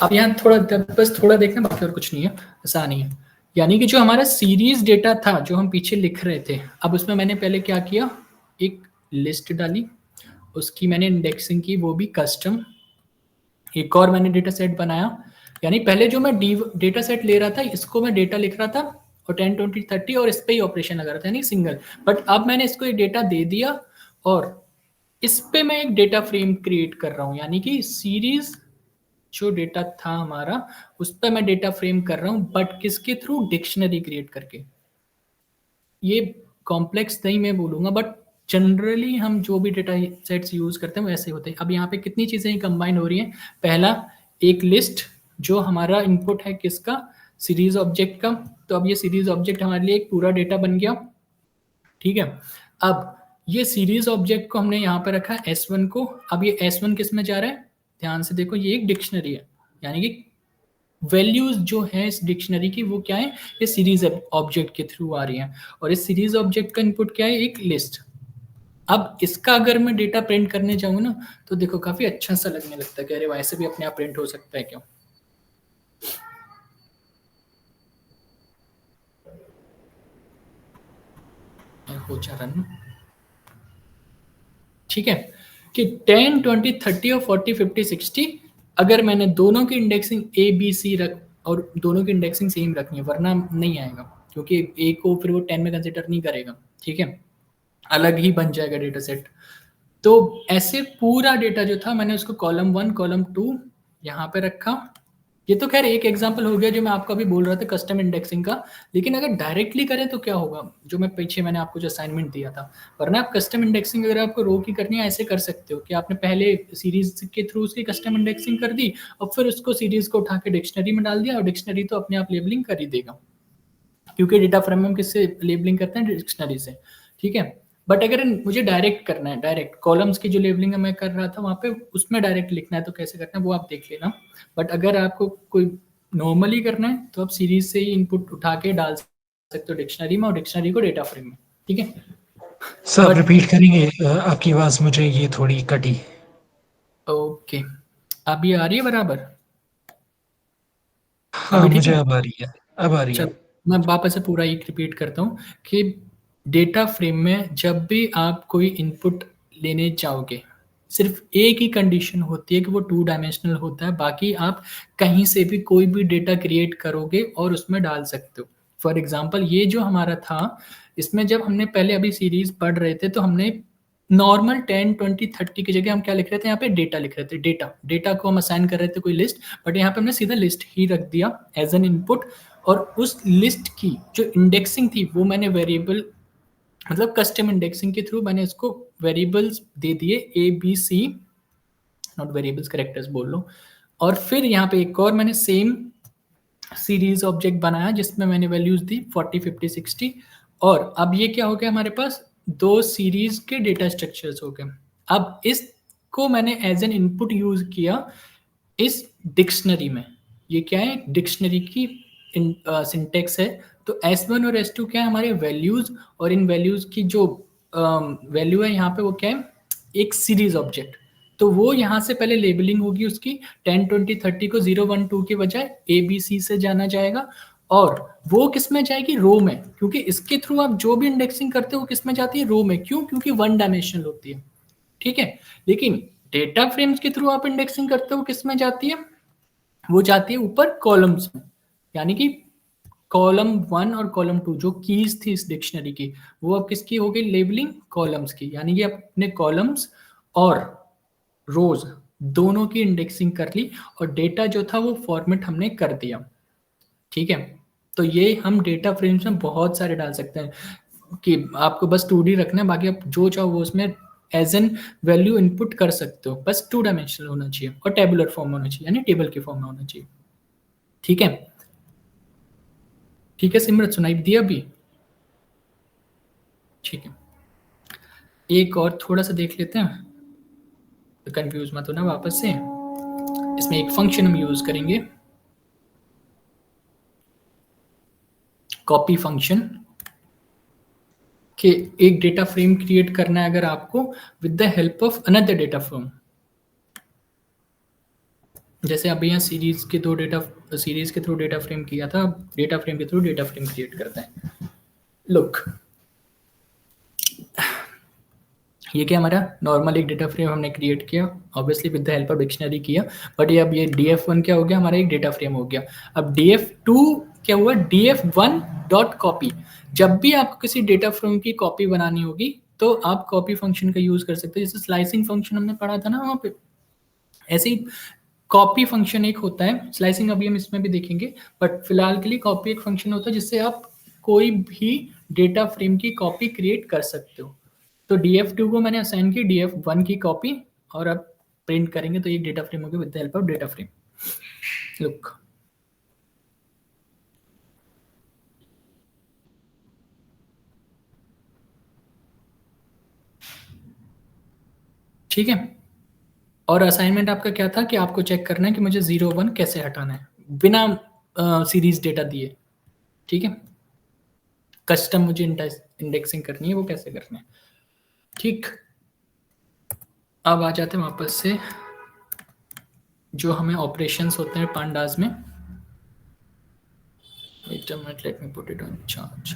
Speaker 1: अब यहाँ थोड़ा बस थोड़ा देखना, बाकी और कुछ नहीं है, ऐसा नहीं है। यानी कि जो हमारा सीरीज डेटा था जो हम पीछे लिख रहे थे, अब उसमें मैंने पहले क्या किया, एक लिस्ट डाली, उसकी मैंने इंडेक्सिंग की, वो भी कस्टम। एक और मैंने डेटा सेट बनाया, यानी पहले जो मैं डेटा सेट ले रहा था इसको मैं डेटा लिख रहा था और 10 20 30 और इस पे ही ऑपरेशन लगा रहा था, यानी सिंगल। बट अब मैंने इसको एक डेटा दे दिया और इस पे मैं एक डेटा फ्रेम क्रिएट कर रहा हूँ, यानी कि सीरीज जो डेटा था हमारा उस पर मैं डेटा फ्रेम कर रहा हूँ, बट किसके थ्रू, डिक्शनरी क्रिएट करके। ये कॉम्प्लेक्स नहीं मैं बोलूंगा, बट जनरली हम जो भी डेटा सेट्स यूज करते हैं वो ऐसे होते हैं। अब यहाँ पे कितनी चीजें कंबाइन हो रही हैं। पहला, एक लिस्ट जो हमारा इनपुट है किसका, सीरीज ऑब्जेक्ट का, तो अब ये सीरीज ऑब्जेक्ट हमारे लिए एक पूरा डेटा बन गया। ठीक है, अब ये सीरीज ऑब्जेक्ट को हमने यहाँ पे रखा S1 को। अब ये S1 किस में जा रहा है, ध्यान से देखो, ये एक डिक्शनरी है, यानी कि वैल्यूज जो है इस डिक्शनरी की वो क्या है, ये सीरीज ऑब्जेक्ट के थ्रू आ रही है। और इस सीरीज ऑब्जेक्ट का इनपुट क्या है, एक लिस्ट। अब इसका अगर मैं डेटा प्रिंट करने जाऊँ ना तो देखो काफी अच्छा सा लगने लगता है कि अरे वैसे भी अपने आप प्रिंट हो सकता है क्या। हो जा रहा, ठीक है, कि 10 20 30 और 40 50 60 अगर मैंने दोनों की इंडेक्सिंग ए बी सी रख, और दोनों की इंडेक्सिंग सेम रखनी है वरना नहीं आएगा, क्योंकि ए को फिर वो 10 में कंसिडर नहीं करेगा। ठीक है, अलग ही बन जाएगा डेटा सेट। तो ऐसे पूरा डेटा जो था मैंने उसको कॉलम 1 कॉलम 2 यहाँ पे रखा। ये तो खैर एक एग्जांपल हो गया जो मैं आपको अभी बोल रहा था कस्टम इंडेक्सिंग का। लेकिन अगर डायरेक्टली करें तो क्या होगा, जो मैं पीछे मैंने आपको जो असाइनमेंट दिया था, वरना आप कस्टम इंडेक्सिंग अगर आपको रो की करनी है ऐसे कर सकते हो कि आपने पहले सीरीज के थ्रू उसकी कस्टम इंडेक्सिंग कर दी और फिर उसको सीरीज को उठा के डिक्शनरी में डाल दिया और डिक्शनरी तो अपने आप लेबलिंग कर ही देगा। क्योंकि डेटा फ्रेम में हम किससे लेबलिंग करते हैं, डिक्शनरी से, ठीक है। बट अगर मुझे डायरेक्ट करना है, डायरेक्ट कॉलम्स की जो लेबलिंग मैं कर रहा था वहाँ पे, उसमें डायरेक्ट लिखना है तो कैसे करना है वो आप देख लेना। बट अगर आपको कोई नॉर्मली करना है तो आप सीरीज से ही इनपुट उठा के डाल सकते हो डिक्शनरी में, और डिक्शनरी को डेटा फ्रेम में, ठीक है।
Speaker 3: सर आप
Speaker 1: बट
Speaker 3: रिपीट करेंगे? आपकी आवाज मुझे ये थोड़ी कटी।
Speaker 1: ओके, अभी आ रही है बराबर?
Speaker 3: हाँ,
Speaker 1: अभी ठीक
Speaker 3: मुझे
Speaker 1: है।
Speaker 3: अब आ रही है, अब आ रही है।
Speaker 1: चलो मैं वापस से पूरा एक रिपीट करता हूँ कि डेटा फ्रेम में जब भी आप कोई इनपुट लेने चाहोगे, सिर्फ एक ही कंडीशन होती है कि वो 2 डायमेंशनल होता है, बाकी आप कहीं से भी कोई भी डेटा क्रिएट करोगे और उसमें डाल सकते हो। फॉर एग्जाम्पल ये जो हमारा था, इसमें जब हमने पहले अभी सीरीज पढ़ रहे थे तो हमने नॉर्मल 10, 20, 30 की जगह हम क्या लिख रहे थे, यहाँ पे डेटा लिख रहे थे, डेटा डेटा को हम असाइन कर रहे थे कोई लिस्ट, बट यहाँ पे हमने सीधा लिस्ट ही रख दिया एज एन इनपुट। और उस लिस्ट की जो इंडेक्सिंग थी वो मैंने वेरिएबल, मतलब कस्टम इंडेक्सिंग के थ्रू मैंने इसको वेरिएबल्स दे दिए A B C, not variables, characters बोल लो। और फिर यहाँ पे एक और मैंने सेम सीरीज ऑब्जेक्ट बनाया जिसमें मैंने वैल्यूज दी 40, 50, 60। और अब ये क्या हो गया, हमारे पास 2 सीरीज के डेटा स्ट्रक्चर्स हो गए। अब इसको मैंने एज एन इनपुट यूज किया इस डिक्शनरी में। ये क्या है, डिक्शनरी की सिंटेक्स है। तो S1 और S2 क्या है, हमारे वैल्यूज, और इन वैल्यूज की जो वैल्यू है यहाँ पे वो क्या है, एक सीरीज ऑब्जेक्ट। तो वो यहाँ से पहले लेबलिंग होगी उसकी 10, 20, 30 को 0, 1, 2 के बजाय ABC से जाना जाएगा। और वो किस में जाएगी, रो में, क्योंकि इसके थ्रू आप जो भी इंडेक्सिंग करते हो वो किस में जाती है, रो में। क्यों, क्योंकि 1 डायमेंशनल होती है, ठीक है। लेकिन डेटा फ्रेम्स के थ्रू आप इंडेक्सिंग करते हो किस में जाती है, वो जाती है ऊपर कॉलम्स में। यानी कि कॉलम 1 और कॉलम 2 जो कीज थी इस डिक्शनरी की, वो अब किसकी हो गई, लेबलिंग कॉलम्स की। यानी कि अपने कॉलम्स और रोज दोनों की इंडेक्सिंग कर ली, और डेटा जो था वो फॉर्मेट हमने कर दिया, ठीक है। तो ये हम डेटा फ्रेम्स में बहुत सारे डाल सकते हैं कि आपको बस 2D रखना है, बाकी आप जो चाहो वो उसमें एज एन वैल्यू इनपुट कर सकते हो। बस 2 डायमेंशनल होना चाहिए और टेबुलर फॉर्म होना चाहिए, यानी टेबल के फॉर्म में होना चाहिए, ठीक है। ठीक है सिमरत, सुनाई दिया अभी? ठीक है, एक और थोड़ा सा देख लेते हैं, तो कंफ्यूज मत होना वापस से। इसमें एक फंक्शन हम यूज करेंगे, कॉपी फंक्शन, कि एक डेटा फ्रेम क्रिएट करना है अगर आपको with the help of another data frame. जैसे अभी यहाँ सीरीज के दो डेटा, सीरीज के थ्रू डेटा फ्रेम किया था, डेटा फ्रेम के थ्रू डेटा फ्रेम क्रिएट करते हैं। लुक, ये क्या हमारा नॉर्मल एक डेटा फ्रेम हमने क्रिएट किया, obviously with the help of dictionary किया। बट ये अब ये df1 क्या हो गया, हमारा एक डेटा फ्रेम हो गया। अब df2 क्या हुआ, df1 डॉट कॉपी। जब भी आपको किसी डेटा फ्रेम की कॉपी बनानी होगी तो आप कॉपी फंक्शन का यूज कर सकते हो। जैसे स्लाइसिंग फंक्शन हमने पढ़ा था ना वहाँ पे, ऐसे ही कॉपी फंक्शन एक होता है। स्लाइसिंग अभी हम इसमें भी देखेंगे, बट फिलहाल के लिए कॉपी एक फंक्शन होता है जिससे आप कोई भी डेटा फ्रेम की कॉपी क्रिएट कर सकते हो। तो df2 को मैंने असाइन की df1 की कॉपी, और अब प्रिंट करेंगे तो ये डेटा फ्रेम हो गया with the help of data frame. Look, ठीक है। और असाइनमेंट आपका क्या था कि आपको चेक करना है कि मुझे 0, 1 कैसे हटाना है बिना सीरीज डेटा दिए, ठीक है। कस्टम मुझे इंडेक्सिंग करनी है, वो कैसे करना है, ठीक। अब आ जाते हैं वापस से जो हमें ऑपरेशंस होते हैं पांडास में। Wait a minute, let me put it on charge.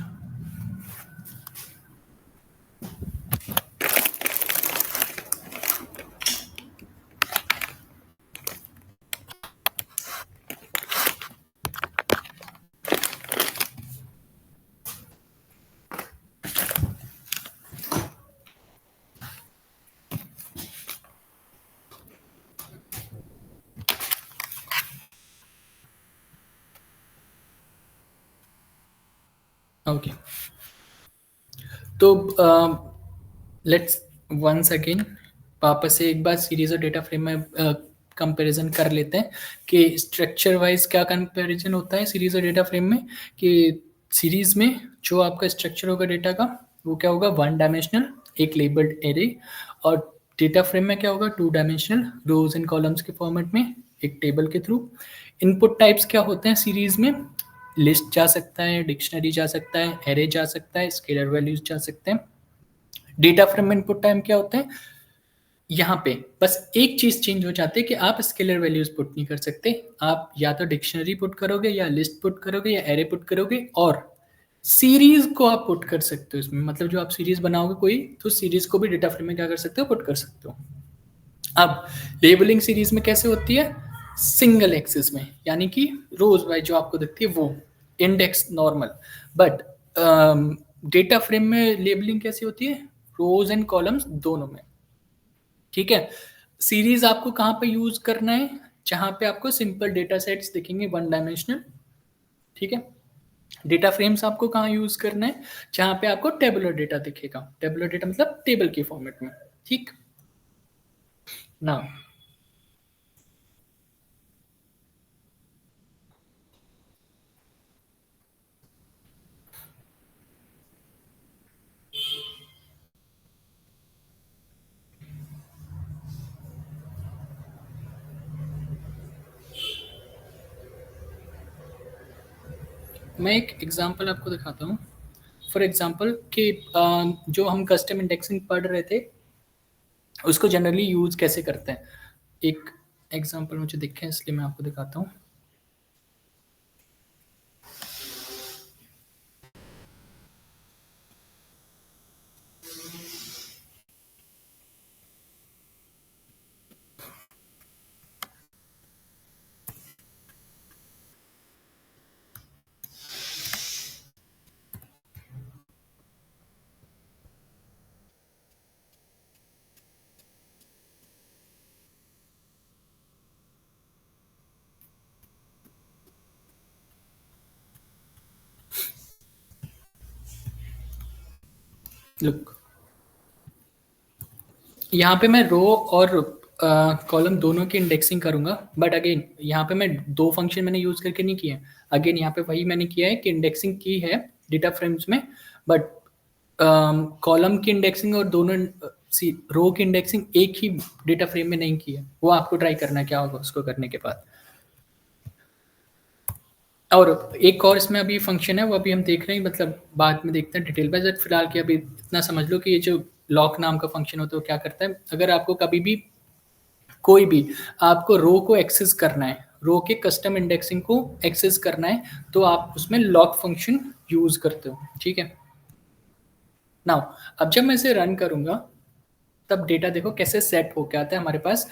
Speaker 1: Okay, तो लेट्स वंस अगेन वापस से एक बार सीरीज और डेटा फ्रेम में कंपैरिजन कर लेते हैं कि स्ट्रक्चर वाइज क्या कंपैरिजन होता है सीरीज और डेटा फ्रेम में। कि सीरीज में जो आपका स्ट्रक्चर होगा डेटा का वो क्या होगा, वन डायमेंशनल, एक लेबल्ड एरे, और डेटा फ्रेम में क्या होगा, two dimensional, rows and columns के फॉर्मेट में एक टेबल के थ्रू। इनपुट टाइप्स क्या होते हैं सीरीज में, लिस्ट जा सकता है, डिक्शनरी जा सकता है, एरे जा सकता है, स्केलर वैल्यूज जा सकते हैं। डेटा फ्रेम में इनपुट टाइप क्या होते हैं, यहाँ पे बस एक चीज चेंज हो जाती है कि आप स्केलर वैल्यूज पुट नहीं कर सकते, आप या तो डिक्शनरी पुट करोगे या लिस्ट पुट करोगे या एरे पुट करोगे, और सीरीज को आप पुट कर सकते हो इसमें, मतलब जो आप सीरीज बनाओगे कोई, तो सीरीज को भी डेटा फ्रेम में क्या कर सकते हो, पुट कर सकते हो। अब लेबलिंग सीरीज में कैसे होती है, सिंगल एक्सिस में, यानी कि रोज वाइज जो आपको दिखती है वो index normal, but data frame में लेबलिंग कैसी होती है, रोज एंड कॉलम्स दोनों में। ठीक है, सीरीज आपको कहाँ पे यूज करना है, जहां पे आपको सिंपल डेटा सेट्स दिखेंगे वन डायमेंशनल। ठीक है, डेटा फ्रेम्स आपको कहाँ यूज करना है, जहां पे आपको टेबुलर डेटा दिखेगा, टेबुलर डेटा मतलब टेबल के फॉर्मेट में। ठीक ना, मैं एक एग्जांपल आपको दिखाता हूँ। फॉर एग्जांपल कि जो हम कस्टम इंडेक्सिंग पढ़ रहे थे उसको जनरली यूज कैसे करते हैं, एक एग्जांपल मुझे दिखे इसलिए मैं आपको दिखाता हूँ। लुक, यहाँ पे मैं रो और कॉलम दोनों की इंडेक्सिंग करूंगा, बट अगेन यहाँ पे मैं दो फंक्शन मैंने यूज करके नहीं किए हैं। अगेन यहाँ पे वही मैंने किया है कि इंडेक्सिंग की है डेटा फ्रेम्स में, बट कॉलम की इंडेक्सिंग और दोनों रो की इंडेक्सिंग एक ही डेटा फ्रेम में नहीं की है। वो आपको ट्राई करना क्या होगा उसको करने के बाद। और एक और इसमें अभी फंक्शन है वो अभी हम देख रहे हैं, मतलब बाद में देखते हैं डिटेल में, फिलहाल कि अभी इतना समझ लो कि ये जो लॉक नाम का फंक्शन होता है वो क्या करता है, अगर आपको कभी भी कोई भी आपको रो को एक्सेस करना है, रो के कस्टम इंडेक्सिंग को एक्सेस करना है, तो आप उसमें लॉक फंक्शन यूज करते हो। ठीक है, नाउ अब जब मैं इसे रन करूंगा तब डेटा देखो कैसे सेट होके आता है हमारे पास।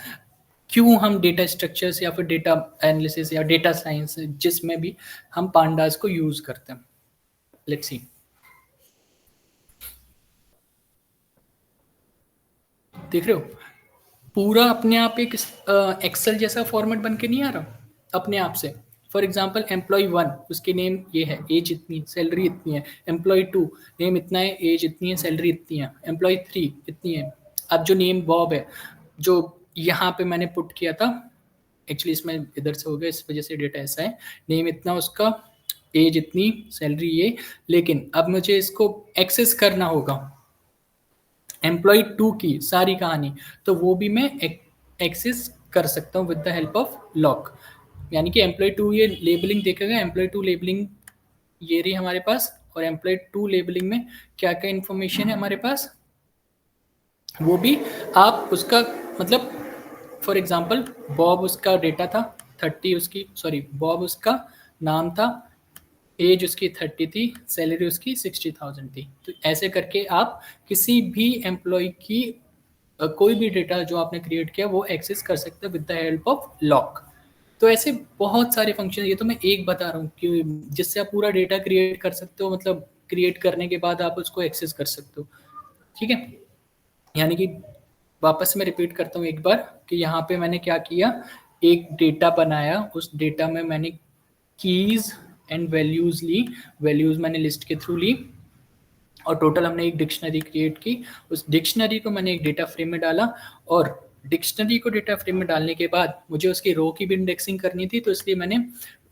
Speaker 1: क्यों हम डेटा स्ट्रक्चर्स या फिर डेटा एनालिसिस या डेटा साइंस जिसमें भी हम पांडास को यूज करते हैं, लेट्स सी। देख रहे हो पूरा अपने आप एक एक्सेल जैसा फॉर्मेट बन के नहीं आ रहा अपने आप से। फॉर एग्जाम्पल एम्प्लॉय 1 उसकी नेम ये है, एज इतनी, सैलरी इतनी है। एम्प्लॉय 2 नेम इतना है, एज इतनी है, सैलरी इतनी है। एम्प्लॉय 3 इतनी है। अब जो नेम बॉब है जो यहाँ पे मैंने पुट किया था, एक्चुअली इसमें इधर से हो गया इस वजह से डेटा ऐसा है, नेम इतना उसका, एज इतनी, सैलरी ये। लेकिन अब मुझे इसको एक्सेस करना होगा एम्प्लॉय 2 की सारी कहानी, तो वो भी मैं एक्सेस कर सकता हूँ with the help of lock. यानी कि एम्प्लॉय 2 ये लेबलिंग देखेगा, एम्प्लॉय 2 लेबलिंग ये रही हमारे पास, और एम्प्लॉय 2 लेबलिंग में क्या क्या इन्फॉर्मेशन है हमारे पास वो भी आप उसका, मतलब फॉर एग्जांपल बॉब उसका डेटा था 30, उसकी सॉरी बॉब उसका नाम था, एज उसकी 30 थी, सैलरी उसकी 60,000 थी। तो ऐसे करके आप किसी भी एम्प्लॉय की कोई भी डेटा जो आपने क्रिएट किया वो एक्सेस कर सकते हो with the help of lock. तो ऐसे बहुत सारे फंक्शन, ये तो मैं एक बता रहा हूँ कि जिससे आप पूरा डेटा क्रिएट कर सकते हो, मतलब क्रिएट करने के बाद आप उसको एक्सेस कर सकते हो। ठीक है, यानी कि वापस मैं रिपीट करता हूँ एक बार कि यहाँ पे मैंने क्या किया, एक डेटा बनाया, उस डेटा में मैंने कीज एंड वैल्यूज ली, वैल्यूज मैंने लिस्ट के थ्रू ली, और टोटल हमने एक डिक्शनरी क्रिएट की। उस डिक्शनरी को मैंने एक डेटा फ्रेम में डाला, और डिक्शनरी को डेटा फ्रेम में डालने के बाद मुझे उसकी रो की भी इंडेक्सिंग करनी थी, तो इसलिए मैंने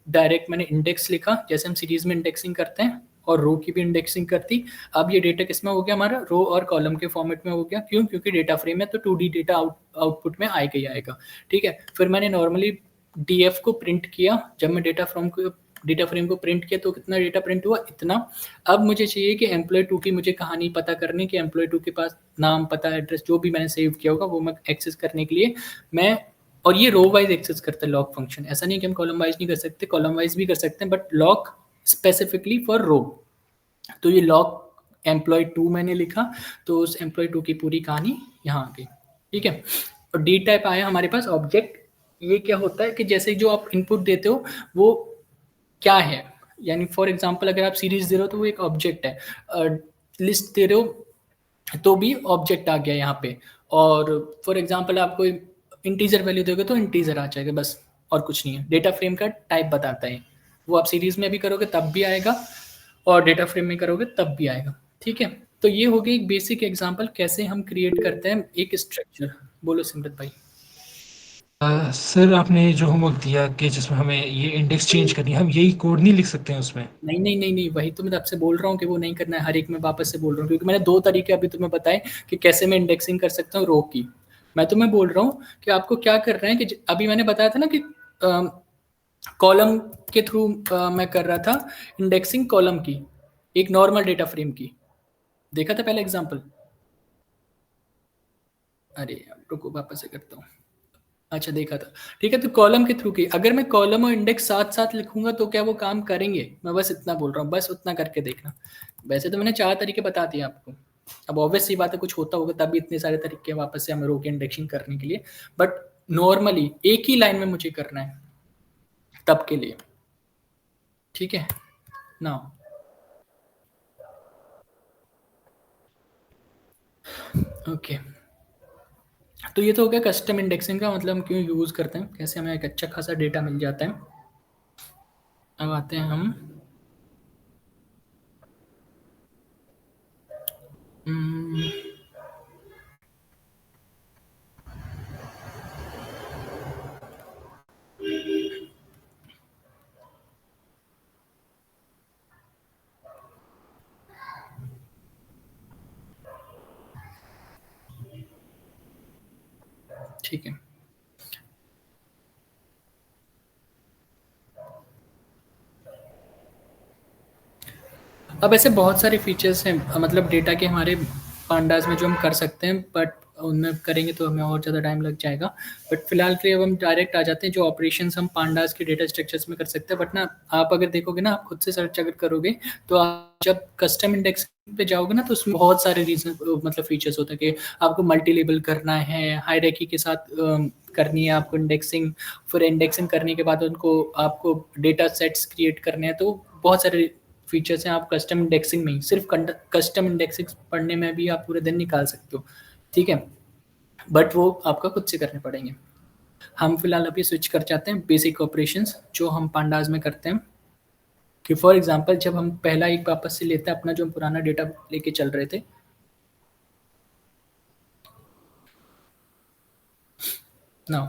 Speaker 1: डायरेक्ट इंडेक्स लिखा जैसे हम सीरीज में इंडेक्सिंग करते हैं, और रो की भी इंडेक्सिंग करती। अब ये डेटा किस में हो गया हमारा, रो और कॉलम के फॉर्मेट में हो गया। क्यों? क्योंकि डेटा फ्रेम है तो 2D डेटा आउटपुट में आएगा ही आएगा। ठीक है, फिर मैंने नॉर्मली डीएफ को प्रिंट किया। जब मैं डेटा फ्रेम को प्रिंट किया तो कितना डेटा प्रिंट हुआ, इतना। अब मुझे चाहिए कि एम्प्लॉय 2 की मुझे कहानी पता करनी, कि एम्प्लॉय 2 के पास नाम, पता, एड्रेस जो भी मैंने सेव किया होगा वो मैं एक्सेस करने के लिए मैं, और ये रो वाइज एक्सेस करता है लॉक फंक्शन। ऐसा नहीं कि हम कॉलम वाइज नहीं कर सकते, कॉलम वाइज भी कर सकते हैं, बट लॉक स्पेसिफिकली फॉर रो। तो ये लॉक एम्प्लॉय 2 मैंने लिखा, तो उस एम्प्लॉय 2 की पूरी कहानी यहाँ आ गई। ठीक है, और डी टाइप आया हमारे पास ऑब्जेक्ट। ये क्या होता है कि जैसे जो आप इनपुट देते हो वो क्या है, यानी फॉर एग्जांपल अगर आप सीरीज दे रहे हो तो वो एक ऑब्जेक्ट है, लिस्ट दे रहे हो तो भी ऑब्जेक्ट आ गया यहाँ पे, और फॉर एग्जांपल आप कोई इंटीजर वैल्यू दोगे तो इंटीजर आ जाएगा, बस और कुछ नहीं है। डेटा फ्रेम का टाइप बताता है, वो आप सीरीज में भी करोगे तब भी आएगा और डेटा फ्रेम में करोगे तब भी आएगा। ठीक है, तो ये हो गई एक बेसिक एग्जांपल कैसे हम क्रिएट करते हैं एक स्ट्रक्चर। बोलो सिमरत भाई।
Speaker 3: सर आपने जो होमवर्क दिया कि जिसमें हमें ये इंडेक्स चेंज करनी है, हम यही कोड नहीं लिख सकते हैं उसमें?
Speaker 1: नहीं नहीं नहीं नहीं, वही तो मैं आपसे बोल रहा हूँ कि वो नहीं करना है। हर एक में वापस से बोल रहा हूँ, क्योंकि मैंने 2 तरीके अभी तुम्हें बताए कि कैसे मैं इंडेक्सिंग कर सकता हूँ रो की। मैं तुम्हें बोल रहा हूँ कि आपको क्या करना है, कि अभी मैंने बताया था ना कि कॉलम के थ्रू मैं कर रहा था इंडेक्सिंग कॉलम की, एक नॉर्मल डेटा फ्रेम की। देखा था पहले एग्जाम्पल? अरे यार रुको वापस से करता हूँ। अच्छा देखा था, ठीक है। तो कॉलम के थ्रू की, अगर मैं कॉलम और इंडेक्स साथ साथ लिखूंगा तो क्या वो काम करेंगे? मैं बस इतना बोल रहा हूँ, बस उतना करके देखना। वैसे तो मैंने 4 तरीके बता दिए आपको। अब ऑब्वियस सी बात है कुछ होता होगा तभी इतने सारे तरीके वापस से हमें रो के इंडेक्सिंग करने के लिए, बट नॉर्मली एक ही लाइन में मुझे करना है तब के लिए। ठीक है ना? ओके, तो ये तो हो गया कस्टम इंडेक्सिंग का, मतलब हम क्यों यूज करते हैं, कैसे हमें एक अच्छा खासा डेटा मिल जाता है। अब आते हैं हम हम्म, ठीक है। अब ऐसे बहुत सारे फीचर्स हैं मतलब डेटा के हमारे पांडास में जो हम कर सकते हैं, बट उनमें करेंगे तो हमें और ज़्यादा टाइम लग जाएगा। बट फिलहाल के लिए अब हम डायरेक्ट आ जाते हैं जो ऑपरेशंस हम पांडास के डेटा स्ट्रक्चर्स में कर सकते हैं। बट ना आप अगर देखोगे ना, आप खुद से सर्च अगर करोगे तो आप जब कस्टम इंडेक्स पे जाओगे ना तो उसमें बहुत सारे रीजन मतलब फीचर्स होते हैं कि आपको मल्टी लेबल करना है, हायरार्की के साथ करनी है आपको इंडेक्सिंग, फिर इंडेक्सिंग करने के बाद उनको आपको डेटा सेट्स क्रिएट करने हैं। तो बहुत सारे फीचर्स हैं। आप कस्टम इंडेक्सिंग में ही, सिर्फ कस्टम इंडेक्सिंग पढ़ने में भी आप पूरे दिन निकाल सकते हो। ठीक है, बट वो आपका खुद से करने पड़ेंगे। हम फिलहाल अभी स्विच कर जाते हैं बेसिक ऑपरेशंस जो हम पांडाज में करते हैं। कि फॉर एग्जांपल जब हम पहला एक वापस से लेते हैं अपना जो हम पुराना डेटा लेके चल रहे थे, ना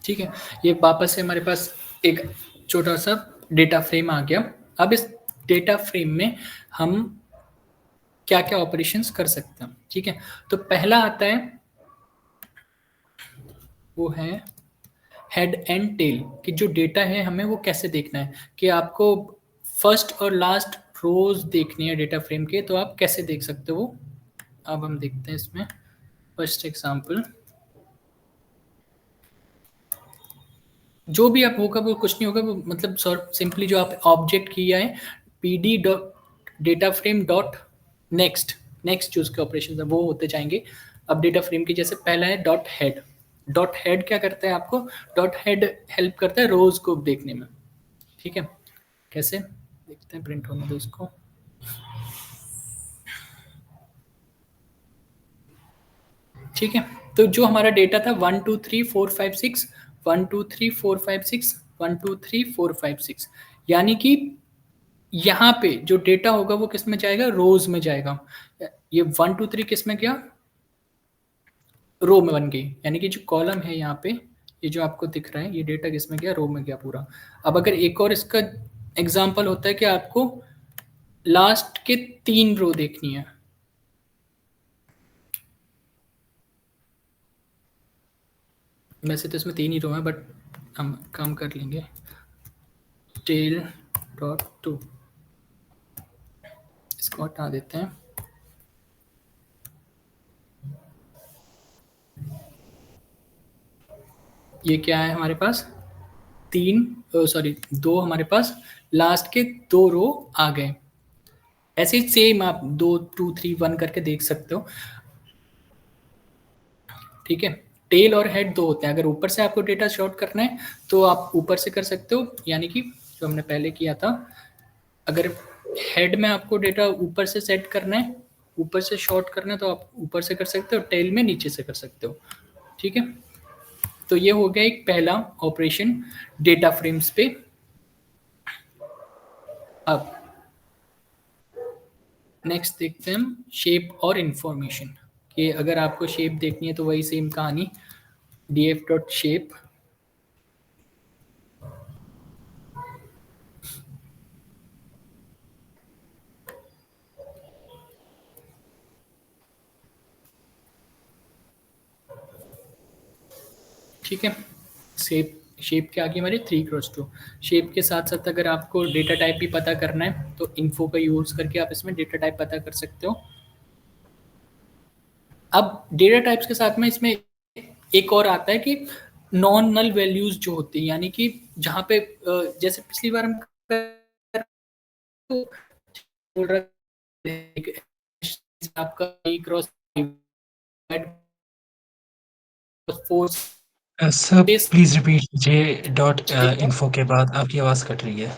Speaker 1: ठीक है, ये वापस से हमारे पास एक छोटा सा डेटा फ्रेम आ गया। अब इस डेटा फ्रेम में हम क्या क्या ऑपरेशंस कर सकते हैं। ठीक है, तो पहला आता है वो है हेड एंड टेल, कि जो डेटा है हमें वो कैसे देखना है, कि आपको फर्स्ट और लास्ट रोज देखनी है डेटा फ्रेम के, तो आप कैसे देख सकते हो वो। अब हम देखते हैं इसमें फर्स्ट एग्जांपल। जो भी आप होगा वो कुछ नहीं होगा, वो मतलब सिंपली जो आप ऑब्जेक्ट किया है pd dot data frame dot next, next जो उसके ऑपरेशन है वो होते जाएंगे। अब डेटा फ्रेम की जैसे पहला है डॉट हेड, डॉट हेड क्या करता है आपको? डॉट हेड हेल्प करता है रोज को देखने में, ठीक है। कैसे देखते हैं, प्रिंट होने दो इसको। ठीक है, तो जो हमारा डेटा था 1 2 3 4 5 6, 1 2 3 4 5 6, 1 2 3 4 5 6, यानी कि यहाँ पे जो डेटा होगा वो किस में जाएगा? रोज में जाएगा। ये 1 2 3 किस में गया? रो में बन गई, यानी कि जो कॉलम है यहाँ पे, ये जो आपको दिख रहा है, ये डेटा किस में गया? रो में गया पूरा। अब अगर एक और इसका एग्जाम्पल होता है कि आपको लास्ट के 3 रो देखनी है, वैसे तो इसमें 3 ही रो है बट हम काम कर लेंगे। टेल डॉट टू, इसको हटा देते हैं। ये क्या है हमारे पास? 2 हमारे पास लास्ट के 2 रो आ गए। ऐसे ही सेम आप 2 2 3 1 करके देख सकते हो, ठीक है। टेल और हेड 2 होते हैं। अगर ऊपर से आपको डेटा शॉर्ट करना है तो आप ऊपर से कर सकते हो, यानी कि जो हमने पहले किया था। अगर हेड में आपको डेटा ऊपर से सेट करना है, ऊपर से शॉर्ट करना है, तो आप ऊपर से कर सकते हो, टेल में नीचे से कर सकते हो, ठीक है। तो ये हो गया एक पहला ऑपरेशन डेटा फ्रेम्स पे। अब नेक्स्ट देखते हैं हम शेप और इंफॉर्मेशन, कि अगर आपको शेप देखनी है तो वही सेम कहानी, df डॉट शेप। ठीक है, शेप शेप के आगे हमारे 3x2। शेप के साथ साथ अगर आपको डेटा टाइप भी पता करना है तो इन्फो का यूज करके आप इसमें डेटा टाइप पता कर सकते हो। अब डेटा टाइप्स के साथ में इसमें एक और आता है कि नॉन नल वैल्यूज जो होती है, यानी कि जहाँ पे जैसे पिछली बार हम बोल रहा आपका cross force
Speaker 3: sir please repeat कीजिए डॉट इन्फो के बाद, आपकी आवाज कट रही है।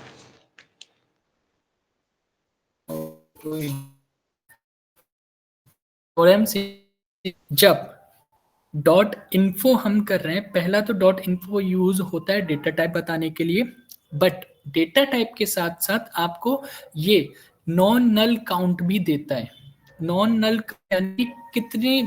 Speaker 1: से जब डॉट इन्फो हम कर रहे हैं, पहला तो डॉट इन्फो यूज होता है डेटा टाइप बताने के लिए, बट डेटा टाइप के साथ साथ आपको ये नॉन नल काउंट भी देता है। नॉन नल यानी कितने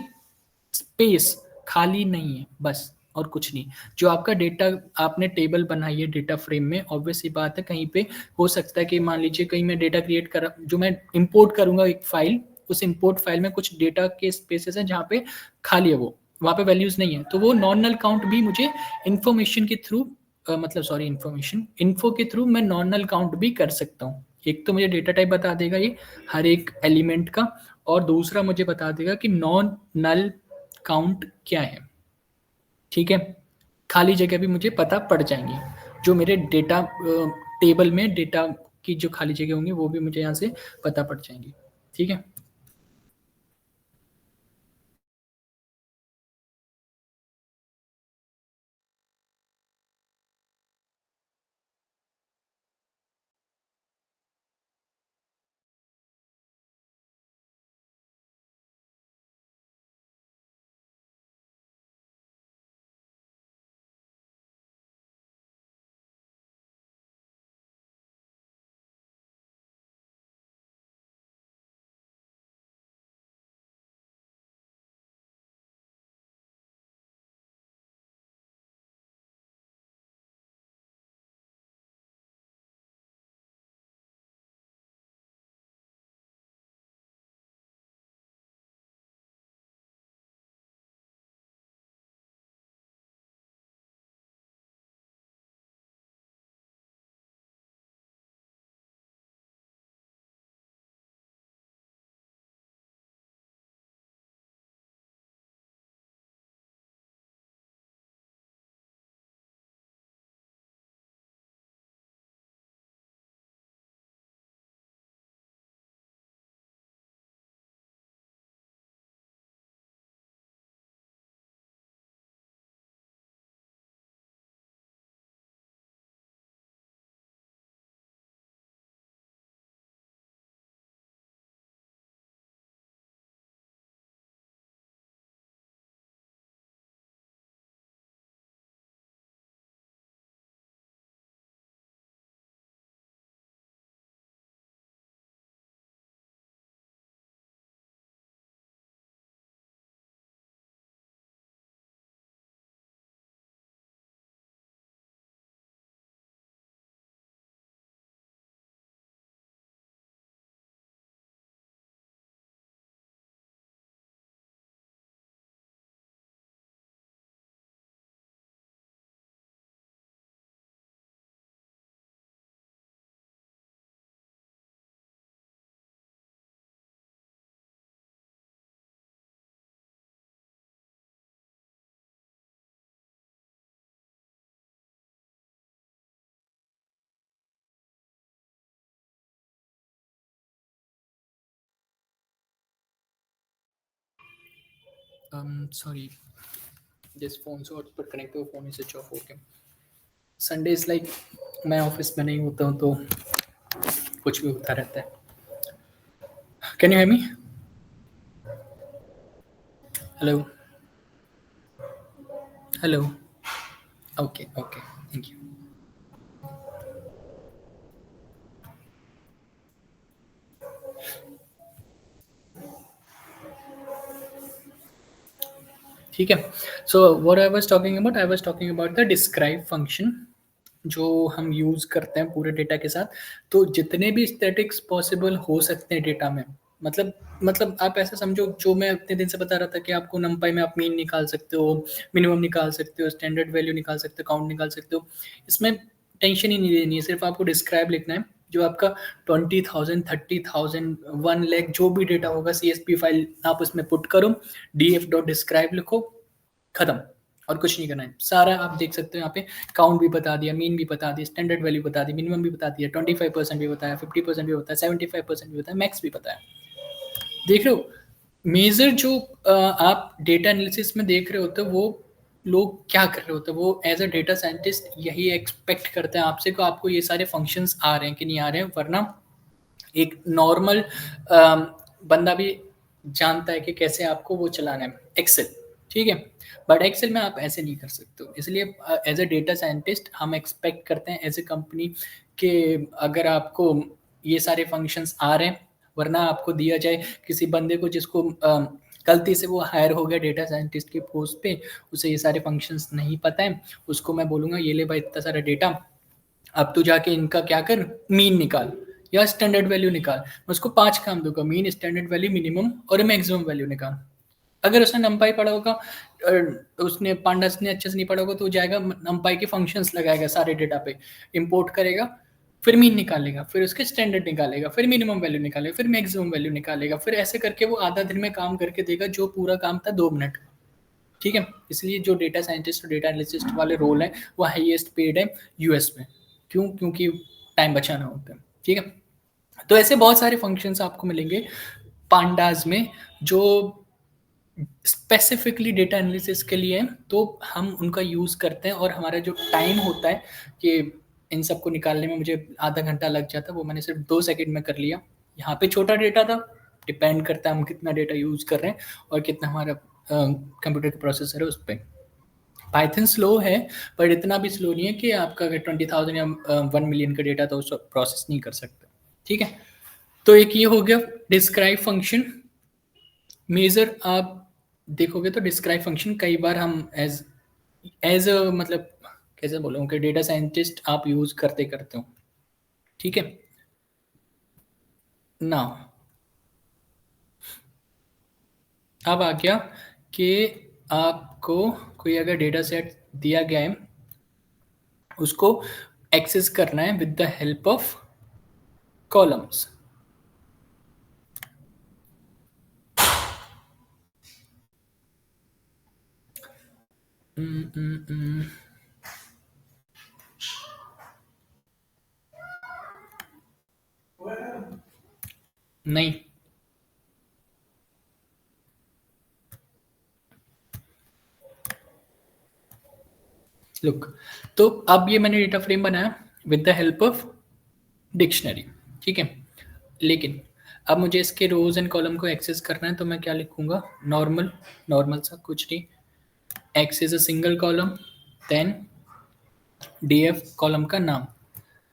Speaker 1: स्पेस खाली नहीं है, बस और कुछ नहीं। जो आपका डेटा आपने टेबल बनाई है डेटा फ्रेम में, ऑब्वियस सी बात है कहीं पे हो सकता है कि मान लीजिए कहीं मैं डेटा क्रिएट कर, जो मैं इंपोर्ट करूंगा एक फाइल, उस इंपोर्ट फाइल में कुछ डेटा के स्पेसेस हैं जहाँ पे खाली है, वो वहाँ पे वैल्यूज नहीं है, तो वो नॉन नल काउंट भी मुझे इंफॉर्मेशन के थ्रू मतलब सॉरी इंफॉर्मेशन इन्फो के थ्रू मैं नॉन नल काउंट भी कर सकता हूँ। एक तो मुझे डेटा टाइप बता देगा ये हर एक एलिमेंट का, और दूसरा मुझे बता देगा कि नॉन नल काउंट क्या है, ठीक है। खाली जगह भी मुझे पता पड़ जाएंगी, जो मेरे डेटा टेबल में डेटा की जो खाली जगह होंगी वो भी मुझे यहाँ से पता पड़ जाएंगी, ठीक है। Sorry, this phone so hotspot connect to phone is switch off. Okay. Sunday is like मैं ऑफिस में नहीं होता हूँ तो कुछ भी होता रहता है. Can you hear me? Hello. Hello. Okay. Okay. Thank you. ठीक है. So what I was talking about the describe function जो हम यूज करते हैं पूरे डेटा के साथ. तो जितने भी स्टैटिक्स पॉसिबल हो सकते हैं डेटा में, मतलब आप ऐसा समझो, जो मैं इतने दिन से बता रहा था कि आपको नंपाई में आप मीन निकाल सकते हो, मिनिमम निकाल सकते हो, स्टैंडर्ड वैल्यू निकाल सकते हो, काउंट निकाल सकते हो. इसमें टेंशन ही नहीं लेनी है, सिर्फ आपको डिस्क्राइब लिखना है. जो आपका 20,000 30,000 1 लाख जो भी डेटा होगा CSV फाइल आप उसमें पुट करो, df.describe लिखो, खत्म. और कुछ नहीं करना है. सारा आप देख सकते हो यहाँ पे. काउंट भी बता दिया, मीन भी बता दिया, स्टैंडर्ड वैल्यू बता दी, मिनिमम भी बता दिया, 25% भी बताया, 50% भी बताया, 75% भी बताया, मैक्स भी बताया. देख रहे हो मेजर जो आप डेटा एनालिसिस में देख रहे होते हो, वो लोग क्या कर रहे होते हैं, वो एज अ डेटा साइंटिस्ट यही एक्सपेक्ट करते हैं आपसे कि आपको ये सारे फंक्शंस आ रहे हैं कि नहीं आ रहे हैं. वरना एक नॉर्मल बंदा भी जानता है कि कैसे आपको वो चलाना है, एक्सेल. ठीक है. बट एक्सेल में आप ऐसे नहीं कर सकते हो. इसलिए एज अ डेटा साइंटिस्ट हम एक्सपेक्ट करते हैं एज ए कंपनी कि अगर आपको ये सारे फंक्शंस आ रहे हैं, वरना आपको दिया जाए किसी बंदे को जिसको गलती से वो हायर हो गया डेटा साइंटिस्ट की पोस्ट पे, उसे ये सारे फंक्शंस नहीं पता है, उसको मैं बोलूँगा ये ले भाई इतना सारा डेटा, अब तू जाके इनका क्या कर, मीन निकाल या स्टैंडर्ड वैल्यू निकाल. मैं उसको 5 काम दूंगा, मीन, स्टैंडर्ड वैल्यू, मिनिमम और मैक्सिमम वैल्यू निकाल. अगर उसने नंपाई पढ़ा होगा, उसने पांडास ने अच्छे से नहीं पढ़ा होगा, तो जाएगा नंपाई के फंक्शंस लगाएगा सारे डेटा पे, इंपोर्ट करेगा, फिर मीन निकालेगा, फिर उसके स्टैंडर्ड निकालेगा, फिर मिनिमम वैल्यू निकालेगा, फिर मैक्सिमम वैल्यू निकालेगा, फिर ऐसे करके वो आधा दिन में काम करके देगा जो पूरा काम था 2 मिनट. ठीक है. इसलिए जो डेटा साइंटिस्ट और डेटा एनालिस्ट वाले रोल है वो हाईएस्ट पेड है यूएस में. क्यों? क्योंकि टाइम बचाना होता है. ठीक है. तो ऐसे बहुत सारे फंक्शंस आपको मिलेंगे पांडाज में जो स्पेसिफिकली डेटा एनालिसिस के लिए है. तो हम उनका यूज़ करते हैं और हमारा जो टाइम होता है कि इन सबको निकालने में मुझे आधा घंटा लग जाता है, वो मैंने सिर्फ 2 सेकंड में कर लिया. यहाँ पे छोटा डेटा था, डिपेंड करता है हम कितना डेटा यूज़ कर रहे हैं और कितना हमारा कंप्यूटर का प्रोसेसर है उस पर. पाइथन स्लो है, पर इतना भी स्लो नहीं है कि आपका अगर 20,000 या 1 मिलियन का डेटा तो उसको प्रोसेस नहीं कर सकते. ठीक है. तो एक ये हो गया डिस्क्राइब फंक्शन. मेजर आप देखोगे तो डिस्क्राइब फंक्शन कई बार हम एज मतलब कैसे बोलूँ कि डेटा साइंटिस्ट आप यूज करते हो. ठीक है. ना अब आ गया कि आपको कोई अगर डेटा सेट दिया गया है, उसको एक्सेस करना है with the help of columns. नहीं. लुक, तो अब ये मैंने डेटा फ्रेम बनाया with the help of dictionary. ठीक है. लेकिन अब मुझे इसके रोज एंड कॉलम को एक्सेस करना है, तो मैं क्या लिखूंगा, नॉर्मल सा कुछ नहीं, x is a single column, then df column का नाम.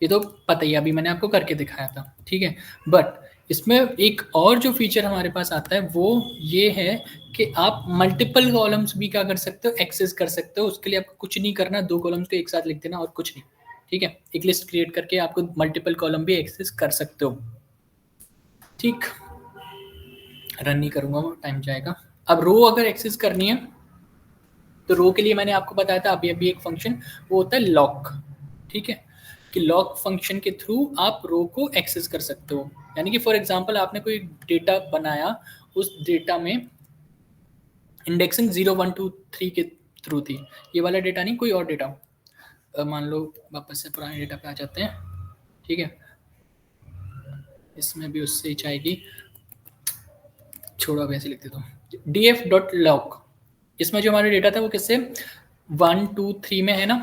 Speaker 1: ये तो पता ही, अभी मैंने आपको करके दिखाया था. ठीक है. बट इसमें एक और जो फीचर हमारे पास आता है वो ये है कि आप मल्टीपल कॉलम्स भी क्या कर सकते हो, एक्सेस कर सकते हो. उसके लिए आपको कुछ नहीं करना, 2 कॉलम्स को एक साथ लिख देना और कुछ नहीं. ठीक है. एक लिस्ट क्रिएट करके आपको मल्टीपल कॉलम भी एक्सेस कर सकते हो. ठीक. रन नहीं करूंगा, वो टाइम जाएगा. अब रो अगर एक्सेस करनी है तो रो के लिए मैंने आपको बताया था अभी एक फंक्शन, वो होता है लॉक. ठीक है. कि लॉक फंक्शन के थ्रू आप रो को एक्सेस कर सकते हो. यानी कि फॉर एग्जांपल आपने कोई डेटा बनाया, उस डेटा में इंडेक्सिंग 0 1 2 3 के थ्रू थी. ये वाला डेटा नहीं, कोई और डेटा. मान लो वापस से पुराने डेटा पे आ जाते हैं. ठीक है. इसमें भी उससे ही चाहेगी, छोड़ो अब ऐसे लिख देता हूँ, df.log. इसमें जो हमारा डेटा था वो किससे 1 2 3 में है ना।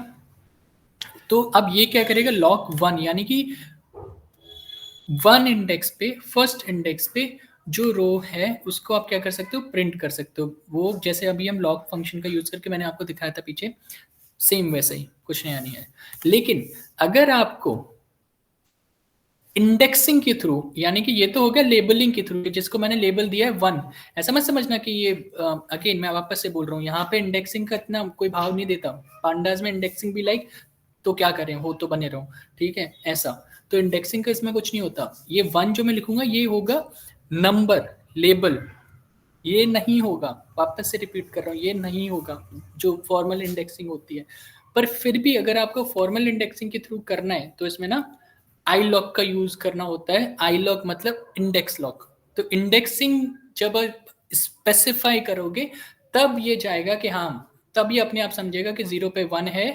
Speaker 1: तो अब ये क्या करेगा, लॉक 1 यानी कि 1 इंडेक्स पे, फर्स्ट इंडेक्स पे जो रो है उसको आप क्या कर सकते हो, प्रिंट कर सकते हो। वो जैसे अभी हम लॉक फंक्शन का यूज करके मैंने आपको दिखाया था पीछे, सेम वैसे ही, कुछ नया नहीं है। लेकिन अगर आपको इंडेक्सिंग के थ्रू, यानी कि ये तो हो गया लेबलिंग के थ्रू, जिसको मैंने लेबल दिया है 1, ऐसा मत समझना कि ये अगेन मैं वापस से बोल रहा हूँ, यहाँ पे इंडेक्सिंग का इतना कोई भाव नहीं देता। पांडास में इंडेक्सिंग भी लाइक तो क्या करें, हो तो बने रहो, ठीक है ऐसा। तो इंडेक्सिंग का इसमें कुछ नहीं होता। ये 1 जो मैं लिखूंगा ये होगा नंबर लेबल, ये नहीं होगा, वापस से रिपीट कर रहा हूँ, ये नहीं होगा जो फॉर्मल इंडेक्सिंग होती है। पर फिर भी अगर आपको फॉर्मल इंडेक्सिंग के थ्रू करना है तो इसमें ना आई लॉक का यूज करना होता है। आई लॉक मतलब इंडेक्स लॉक। तो इंडेक्सिंग जब स्पेसिफाई करोगे तब ये जाएगा कि हाँ, तब ये अपने आप समझेगा कि 0 पे 1 है,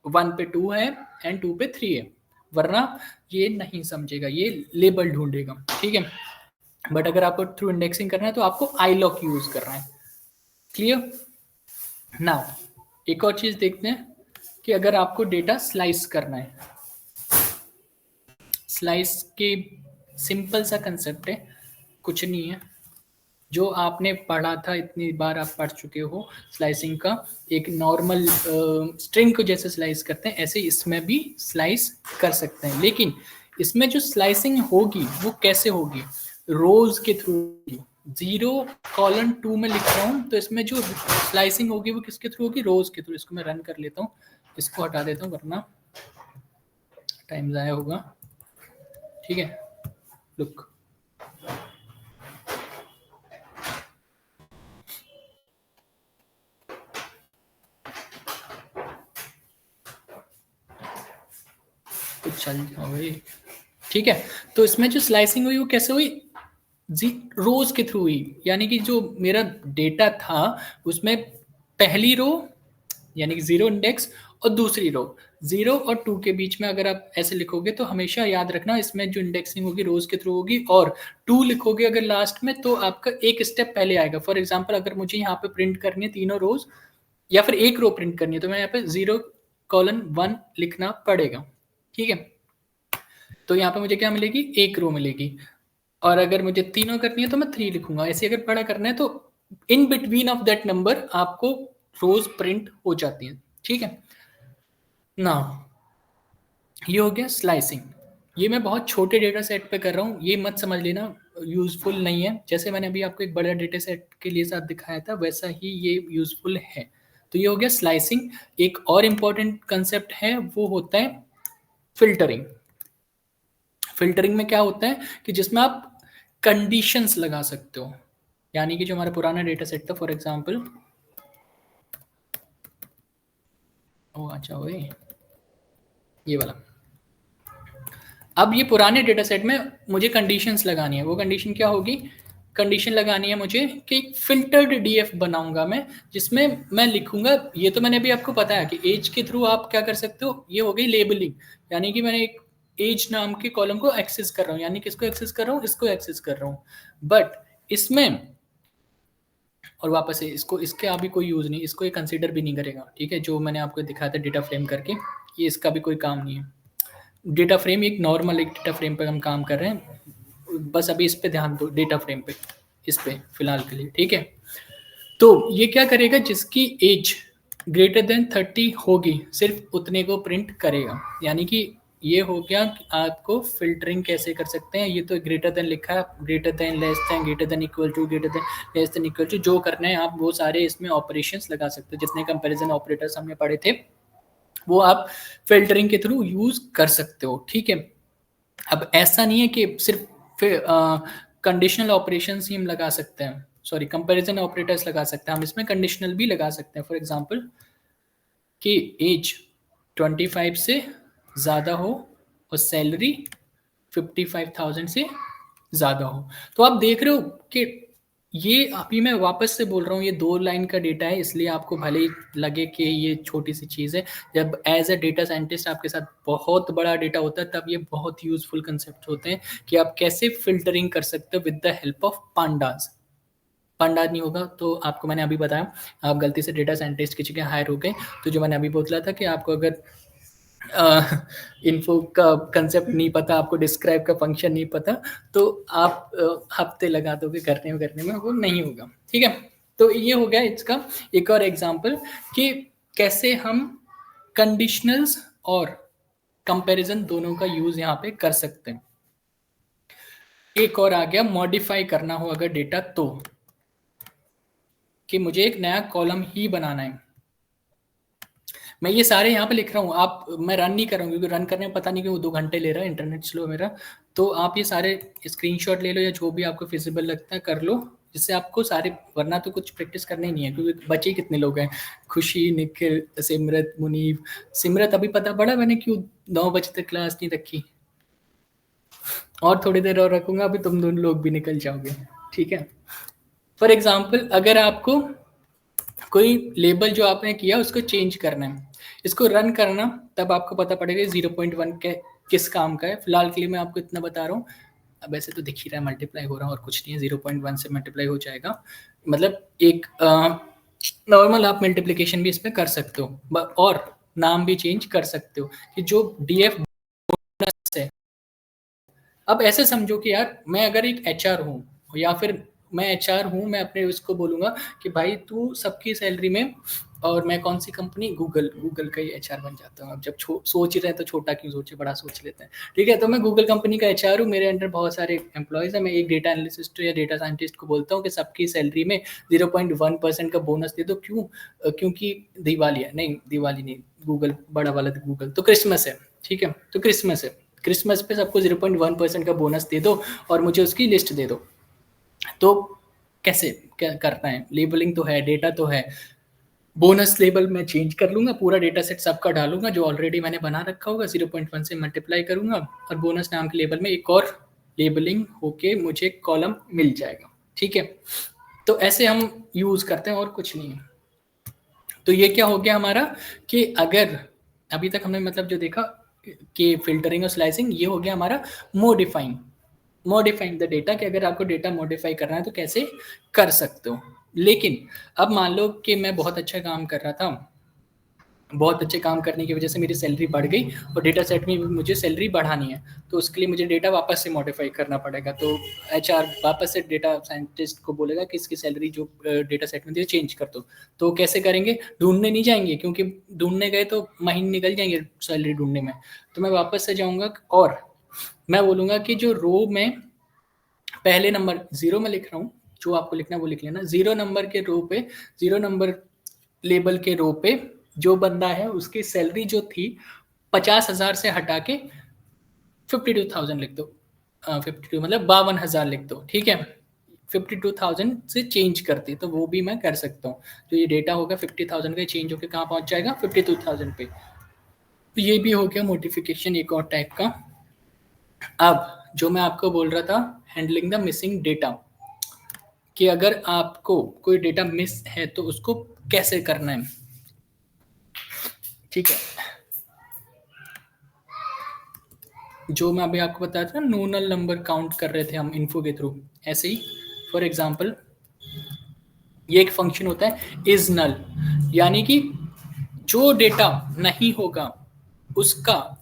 Speaker 1: 1 पे 2 है एंड 2 पे 3 है, वरना ये नहीं समझेगा, ये लेबल ढूंढेगा, ठीक है। बट अगर आपको थ्रू इंडेक्सिंग करना है तो आपको आई लॉक यूज करना है। क्लियर। नाउ एक और चीज देखते हैं कि अगर आपको डेटा स्लाइस करना है, स्लाइस के सिंपल सा कंसेप्ट है, कुछ नहीं है, जो आपने पढ़ा था, इतनी बार आप पढ़ चुके हो स्लाइसिंग का। एक नॉर्मल स्ट्रिंग को जैसे स्लाइस करते हैं ऐसे इसमें भी स्लाइस कर सकते हैं। लेकिन इसमें जो स्लाइसिंग होगी वो कैसे होगी, रोज के थ्रू होगी। 0:2 में लिख रहा हूँ तो इसमें जो स्लाइसिंग होगी वो किसके थ्रू होगी, रोज के थ्रू। इसको मैं रन कर लेता हूँ, इसको हटा देता हूँ वरना टाइम ज़ाया होगा, ठीक है। लुक, तो चल जाओ भाई, ठीक है। तो इसमें जो स्लाइसिंग हुई वो कैसे हुई, रोज के थ्रू हुई। यानी कि जो मेरा डेटा था उसमें पहली रो यानी कि 0 इंडेक्स और दूसरी रो 0 और 2 के बीच में अगर आप ऐसे लिखोगे तो हमेशा याद रखना इसमें जो इंडेक्सिंग होगी रोज के थ्रू होगी, और 2 लिखोगे अगर लास्ट में तो आपका एक स्टेप पहले आएगा। फॉर एग्जांपल अगर मुझे यहाँ पे प्रिंट करनी है तीनों रोज या फिर एक रो प्रिंट करनी है तो मैं यहाँ पे 0:1 लिखना पड़ेगा, ठीक है। तो यहाँ पे मुझे क्या मिलेगी, एक रो मिलेगी। और अगर मुझे तीनों करनी है तो मैं 3 लिखूंगा। ऐसे अगर बड़ा करना है तो in between of that number आपको रोज प्रिंट हो जाती है, ठीक है ना। ये हो गया स्लाइसिंग। ये मैं बहुत छोटे डेटा सेट पे कर रहा हूँ, ये मत समझ लेना यूजफुल नहीं है। जैसे मैंने अभी आपको एक बड़ा डेटा सेट के लिए साथ दिखाया था वैसा ही ये यूजफुल है। तो ये हो गया स्लाइसिंग। एक और इम्पॉर्टेंट कंसेप्ट है वो होता है फिल्टरिंग। फिल्टरिंग में क्या होता है कि जिसमें आप कंडीशंस लगा सकते हो। यानी कि जो हमारा पुराना डेटा सेट था, फॉर एग्जांपल अच्छा वही ये वाला, अब ये पुराने डेटा सेट में मुझे कंडीशंस लगानी है। वो कंडीशन क्या होगी, कंडीशन लगानी है मुझे कि फिल्टर्ड डीएफ बनाऊंगा मैं, जिसमें मैं लिखूंगा, ये तो मैंने अभी आपको बताया कि एज के थ्रू आप क्या कर सकते हो। ये हो गई लेबलिंग, यानी कि मैंने एक एज नाम के कॉलम को एक्सेस कर रहा हूँ, यानी किसको एक्सेस कर रहा हूँ, इसको एक्सेस कर रहा हूँ। बट इसमें और वापस से इसको, इसके अभी कोई यूज नहीं, इसको ये कंसीडर भी नहीं करेगा, ठीक है। जो मैंने आपको दिखाया था डेटा फ्रेम करके, ये इसका भी कोई काम नहीं है। डेटा फ्रेम एक नॉर्मल एक डेटा फ्रेम पे हम काम कर रहे हैं, बस अभी इस पे ध्यान दो, डेटा फ्रेम पे, इस पे फिलहाल के लिए, ठीक है। तो ये क्या करेगा, जिसकी एज ग्रेटर देन 30 होगी सिर्फ उतने को प्रिंट करेगा। यानी कि ये हो गया कि आपको फिल्टरिंग कैसे कर सकते हैं। ये तो ग्रेटर देन लिखा है, greater than, less than, greater than equal to, greater than, less than equal to, जो करना है आप वो सारे इसमें ऑपरेशंस लगा सकते हो। जितने कंपैरिजन ऑपरेटर्स हमने पढ़े थे वो आप फिल्टरिंग के थ्रू यूज कर सकते हो, ठीक है। अब ऐसा नहीं है कि सिर्फ कंडीशनल ऑपरेशंस ही हम लगा सकते हैं, सॉरी कंपैरिजन ऑपरेटर्स लगा सकते हैं, हम इसमें कंडीशनल भी लगा सकते हैं। फॉर एग्जांपल कि एज 25 से ज़्यादा हो और सैलरी 55,000 से ज़्यादा हो। तो आप देख रहे हो कि ये अभी मैं वापस से बोल रहा हूँ, ये 2 लाइन का डेटा है, इसलिए आपको भले ही लगे कि ये छोटी सी चीज़ है। जब एज अ डेटा साइंटिस्ट आपके साथ बहुत बड़ा डेटा होता है तब ये बहुत यूजफुल कंसेप्ट होते हैं कि आप कैसे फिल्टरिंग कर सकते हो with the help of pandas. Panda नहीं होगा तो आपको मैंने अभी बताया, आप गलती से डेटा साइंटिस्ट की जगह हायर हो गए, तो जो मैंने अभी बोला था कि आपको अगर इन्फो का कंसेप्ट नहीं पता, आपको डिस्क्राइब का फंक्शन नहीं पता, तो आप हफ्ते लगा दोगे करने में वो नहीं होगा। ठीक है, तो ये हो गया इसका एक और एग्जांपल कि कैसे हम कंडीशनल्स और कंपैरिजन दोनों का यूज यहाँ पे कर सकते हैं। एक और आ गया मॉडिफाई करना हो अगर डेटा, तो कि मुझे एक नया कॉलम ही बनाना है। मैं ये सारे यहाँ पे लिख रहा हूँ, आप मैं रन नहीं कर रहा हूँ क्योंकि रन करने में पता नहीं क्यों 2 घंटे ले रहा है, इंटरनेट स्लो मेरा। तो आप ये सारे स्क्रीनशॉट ले लो या जो भी आपको फिजिबल लगता है कर लो, जिससे आपको सारे, वरना तो कुछ प्रैक्टिस करना ही नहीं है क्योंकि बचे कितने लोग हैं, खुशी, निखिल, सिमरत, मुनीब। सिमरत अभी पता पड़ा मैंने क्यों 9 बजे तक क्लास नहीं रखी, और थोड़ी देर और रखूंगा, अभी तुम दोनों लोग भी निकल जाओगे। ठीक है, फॉर एग्जाम्पल अगर आपको कोई लेबल जो आपने किया उसको चेंज करना है, इसको रन करना, तब आपको पता पड़ेगा 0.1 के किस काम का है। फिलहाल के लिए मैं आपको इतना बता रहा हूँ, अब ऐसे तो दिख ही रहा है मल्टीप्लाई हो रहा है और कुछ नहीं है, 0.1 से मल्टीप्लाई हो जाएगा। मतलब एक नॉर्मल आप मल्टीप्लिकेशन भी इस पर कर सकते हो और नाम भी चेंज कर सकते हो कि जो DF बोनस है। अब ऐसे समझो कि यार मैं अगर एक HR हूँ या फिर मैं HR हूँ, मैं अपने उसको बोलूँगा कि भाई तू सबकी सैलरी में, और मैं कौन सी कंपनी, गूगल का ही HR बन जाता हूँ। अब जब सोच ही रहे हैं तो छोटा क्यों सोचे, बड़ा सोच लेते हैं। ठीक है, तो मैं गूगल कंपनी का HR हूँ, मेरे अंडर बहुत सारे एम्प्लॉयज़ हैं, मैं एक डेटा एनालिस्ट या डेटा साइंटिस्ट को बोलता हूँ कि सबकी सैलरी में 0.1% का बोनस दे दो। क्यों? क्योंकि दिवाली है, नहीं दिवाली नहीं, गूगल बड़ा वाला गूगल, तो क्रिसमस है। ठीक है, तो क्रिसमस है, क्रिसमस पे सबको 0.1% का बोनस दे दो और मुझे उसकी लिस्ट दे दो। तो कैसे क्या करना है, लेबलिंग तो है, डेटा तो है, बोनस लेबल मैं चेंज कर लूंगा, पूरा डेटा सेट सबका डालूंगा जो ऑलरेडी मैंने बना रखा होगा, 0.1 से मल्टीप्लाई करूंगा और बोनस नाम के लेबल में एक और लेबलिंग होके मुझे कॉलम मिल जाएगा। ठीक है, तो ऐसे हम यूज करते हैं और कुछ नहीं है। तो ये क्या हो गया हमारा कि अगर अभी तक हमने मतलब जो देखा कि फिल्टरिंग और स्लाइसिंग, ये हो गया हमारा मॉडिफाइंग द डेटा, कि अगर आपको डेटा मॉडिफाई करना है तो कैसे कर सकते हो। लेकिन अब मान लो कि मैं बहुत अच्छा काम कर रहा था, बहुत अच्छे काम करने की वजह से मेरी सैलरी बढ़ गई और डेटा सेट में मुझे सैलरी बढ़ानी है, तो उसके लिए मुझे डेटा वापस से मॉडिफाई करना पड़ेगा। तो HR वापस से डेटा साइंटिस्ट को बोलेगा कि इसकी सैलरी जो डेटा सेट में दी चेंज कर दो। तो कैसे करेंगे, ढूंढने नहीं जाएंगे क्योंकि ढूंढने गए तो महीने निकल जाएंगे सैलरी ढूंढने में। तो मैं वापस से जाऊँगा और मैं बोलूँगा कि जो रो में पहले नंबर 0 में लिख रहा हूँ, जो आपको लिखना है वो लिख लेना, 0 नंबर के रो पे, 0 नंबर लेबल के रो पे जो बंदा है उसकी सैलरी जो थी 50,000 से हटा के 52,000 लिख दो, 52 मतलब 52,000 लिख दो। ठीक है, 52,000 से चेंज करती, तो वो भी मैं कर सकता हूँ। तो ये डेटा होगा 50,000 का चेंज होकर कहाँ पहुंच जाएगा, 52,000 पे। तो ये भी हो गया मॉडिफिकेशन एक और टाइप का। अब जो मैं आपको बोल रहा था, हैंडलिंग द मिसिंग डेटा, कि अगर आपको कोई डेटा मिस है तो उसको कैसे करना है। ठीक है, जो मैं अभी आपको बताया था, नोनल नंबर काउंट कर रहे थे हम इन्फो के थ्रू, ऐसे ही फॉर एग्जांपल ये एक फंक्शन होता है इज नल, यानी कि जो डेटा नहीं होगा उसका,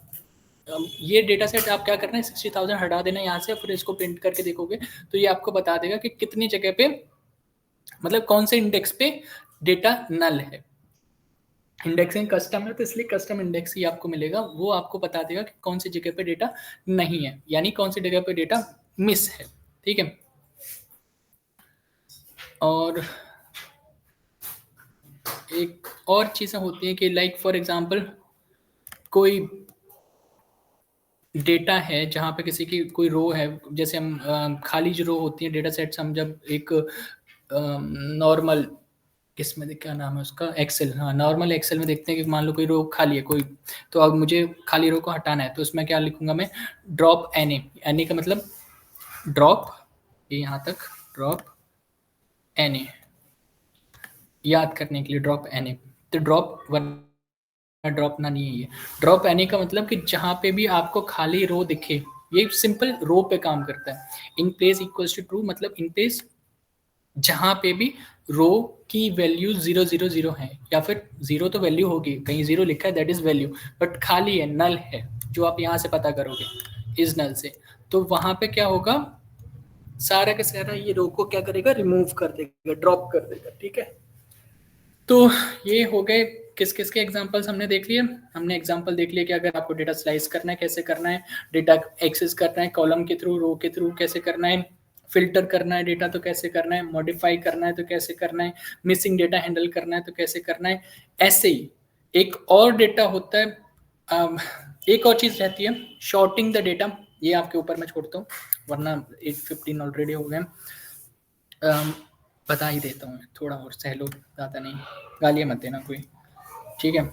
Speaker 1: ये डेटा सेट आप क्या करना है, 60,000 हटा देना यहाँ से, फिर इसको प्रिंट करके देखोगे तो ये आपको बता देगा कि कितनी जगह पे, मतलब कौन से इंडेक्स पे डेटा नल है। इंडेक्सिंग कस्टम है तो इसलिए कस्टम इंडेक्स ही आपको मिलेगा, वो आपको बता देगा कि कौन सी जगह पे डेटा नहीं है, यानी कौन सी जगह पे डेटा मिस है। ठीक है, और एक और चीज़ें होती हैं कि लाइक फॉर एग्जांपल कोई डेटा है जहाँ पे किसी की कोई रो है, जैसे हम खाली जो रो होती है डेटा सेट्स, हम जब एक नॉर्मल, इसमें क्या नाम है उसका, एक्सेल, हाँ नॉर्मल एक्सेल में देखते हैं कि मान लो कोई रो खाली है कोई, तो अब मुझे खाली रो को हटाना है, तो उसमें क्या लिखूंगा मैं, ड्रॉप एन ए का मतलब ड्रॉप, ये यहाँ तक ड्रॉप एन ए, याद करने के लिए ड्रॉप एन ए, तो ड्रॉप ड्रॉप ना नहीं है ये, ड्रॉप एनी का मतलब कि जहां पे भी आपको खाली रो दिखे, ये सिंपल रो पे काम करता है। In place equals to true, मतलब इन प्लेस जहां पे भी रो की वैल्यू 000 है, या फिर 0 तो वैल्यू होगी, कहीं 0 लिखा है दैट इज वैल्यू, बट खाली है, नल है, जो आप यहाँ से पता करोगे इस नल से, तो वहां पे क्या होगा, सारा का सारा ये रो को क्या करेगा, रिमूव कर देगा, ड्रॉप कर देगा। ठीक है, तो ये हो गए किस किस के एग्जांपल्स हमने देख लिए। हमने एग्जांपल देख लिया कि अगर आपको डेटा स्लाइस करना है कैसे करना है, डेटा एक्सेस करना है कॉलम के थ्रू, रो के थ्रू कैसे करना है, फिल्टर करना है डेटा तो कैसे करना है, मॉडिफाई करना है तो कैसे करना है, मिसिंग डेटा हैंडल करना है तो कैसे करना है। ऐसे ही एक और डेटा होता है, एक और चीज रहती है शॉर्टिंग द डेटा, ये आपके ऊपर मैं छोड़ता हूँ वरना 8:15 ऑलरेडी हो गए। बता ही देता हूँ थोड़ा और सहलो, ज़्यादा नहीं, गालियाँ मत देना कोई। ठीक है,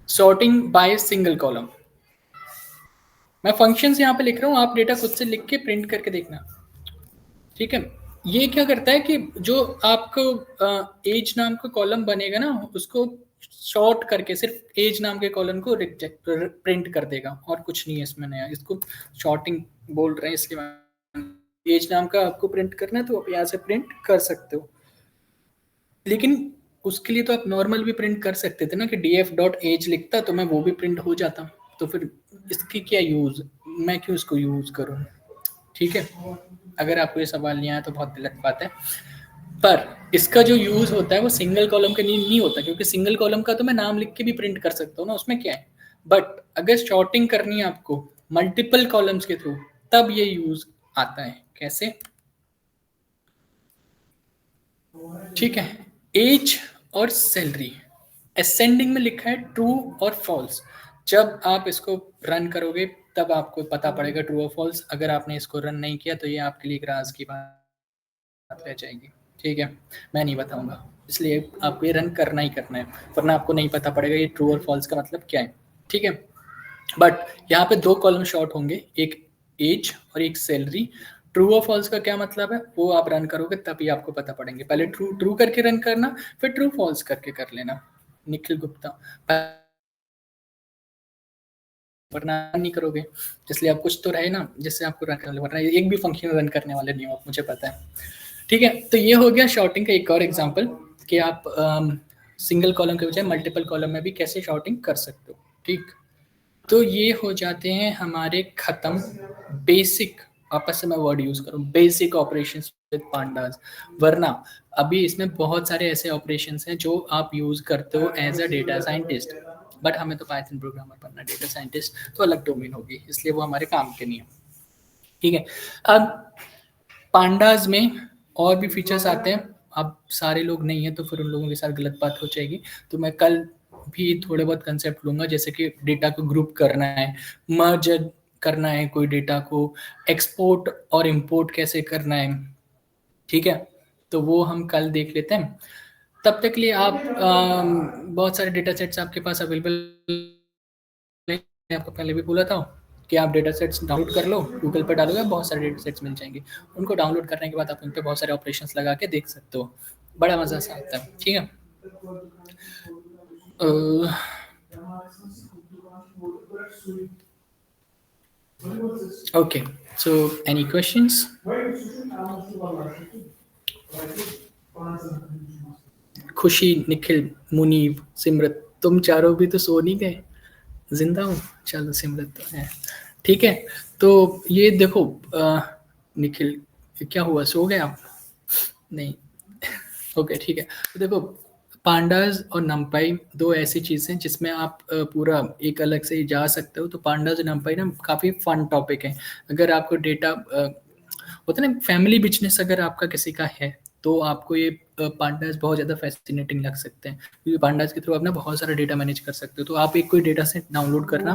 Speaker 1: सॉर्टिंग बाय सिंगल कॉलम, मैं फंक्शंस यहाँ पे लिख रहा हूँ, आप डेटा खुद से लिख के प्रिंट करके देखना। ठीक है, ये क्या करता है कि जो आपको एज नाम का कॉलम बनेगा ना, उसको शॉर्ट करके सिर्फ एज नाम के कॉलम को रिजेक्ट प्रिंट कर देगा, और कुछ नहीं है इसमें नया, इसको शॉर्टिंग बोल रहे हैं इसलिए। एज नाम का आपको प्रिंट करना है तो आप यहाँ से प्रिंट कर सकते हो, लेकिन उसके लिए तो आप नॉर्मल भी प्रिंट कर सकते थे ना, कि df.age लिखता तो मैं वो भी प्रिंट हो जाता, तो फिर इसकी क्या यूज, मैं क्यों इसको यूज करूँ। ठीक है, अगर आपको ये सवाल नहीं आया तो बहुत गलत बात है, पर इसका जो यूज होता है वो सिंगल कॉलम के लिए नहीं होता, क्योंकि सिंगल कॉलम का तो मैं नाम लिख के भी प्रिंट कर सकता हूँ ना, उसमें क्या है। बट अगर शॉर्टिंग करनी है आपको मल्टीपल कॉलम्स के थ्रू, तब ये यूज आता है। कैसे, ठीक है, एज और सैलरी असेंडिंग में लिखा है ट्रू और फॉल्स, जब आप इसको रन करोगे तब आपको पता पड़ेगा ट्रू और फॉल्स, अगर आपने इसको रन नहीं किया तो ये आपके लिए एक राज की बात रह जाएगी। ठीक है, मैं नहीं बताऊंगा, इसलिए आपको ये रन करना ही करना है, वरना आपको नहीं पता पड़ेगा ये ट्रू और फॉल्स का मतलब क्या है। ठीक है, बट यहाँ पे 2 कॉलम शॉर्ट होंगे, एक एज और एक सैलरी। ट्रू और फॉल्स का क्या मतलब है वो आप रन करोगे तभी आपको पता पड़ेंगे, पहले ट्रू ट्रू करके रन करना, फिर ट्रू फॉल्स करके कर लेना। निखिल गुप्ता, वरना नहीं करोगे, इसलिए आप कुछ तो रहे ना जिससे आपको रन करना, वरना एक भी फंक्शन रन करने वाले नहीं हो आप, मुझे पता है। ठीक है, तो ये हो गया शॉर्टिंग का एक और एग्जांपल, कि आप सिंगल कॉलम के बजाय मल्टीपल कॉलम में भी कैसे शॉर्टिंग कर सकते हो। ठीक, तो ये हो जाते हैं हमारे खत्म बेसिक, आपस में मैं वर्ड यूज करूं, बेसिक ऑपरेशंस विद पांडास, वरना अभी इसमें बहुत सारे ऐसे ऑपरेशंस हैं जो आप यूज करते हो as a data scientist, but हमें तो पाइथन प्रोग्रामर बनना, डेटा साइंटिस्ट तो अलग डोमेन होगी, इसलिए वो हमारे काम के नहीं है। ठीक है, अब पांडास में और भी फीचर्स आते हैं, अब सारे लोग नहीं है तो फिर उन लोगों के साथ गलत बात हो जाएगी, तो मैं कल भी थोड़े बहुत कंसेप्ट लूंगा, जैसे कि डेटा को ग्रुप करना है, मर्ज करना है कोई डेटा को, एक्सपोर्ट और इंपोर्ट कैसे करना है। ठीक है, तो वो हम कल देख लेते हैं। तब तक के लिए आप बहुत सारे डेटा सेट्स आपके पास अवेलेबल, आपको पहले भी बोला था कि आप डेटा सेट्स डाउनलोड कर लो, गूगल पर डालोगे बहुत सारे डेटा सेट्स मिल जाएंगे, उनको डाउनलोड करने के बाद आप उन पर बहुत सारे ऑपरेशंस लगा के देख सकते हो, बड़ा मज़ा सा आता है। ठीक है, ओके, सो एनी क्वेश्चंस? खुशी, निखिल, मुनीब, सिमरत, तुम चारों भी तो सो नहीं गए, जिंदा हूँ, चलो सिमरत तो है। ठीक है, तो ये देखो निखिल, क्या हुआ, सो गए आप? नहीं, ओके ठीक है, तो देखो पांडास और नमपाई 2 ऐसी चीज़ें हैं जिसमें आप पूरा एक अलग से ही जा सकते हो। तो पांडास और नमपाई ना काफ़ी फन टॉपिक है, अगर आपको डेटा होता है ना, फैमिली बिजनेस अगर आपका किसी का है तो आपको ये पांडास बहुत ज़्यादा फैसिनेटिंग लग सकते हैं, क्योंकि पांडास के थ्रू आप ना बहुत सारा डेटा मैनेज कर सकते हो। तो आप एक कोई डेटा सेट डाउनलोड करना,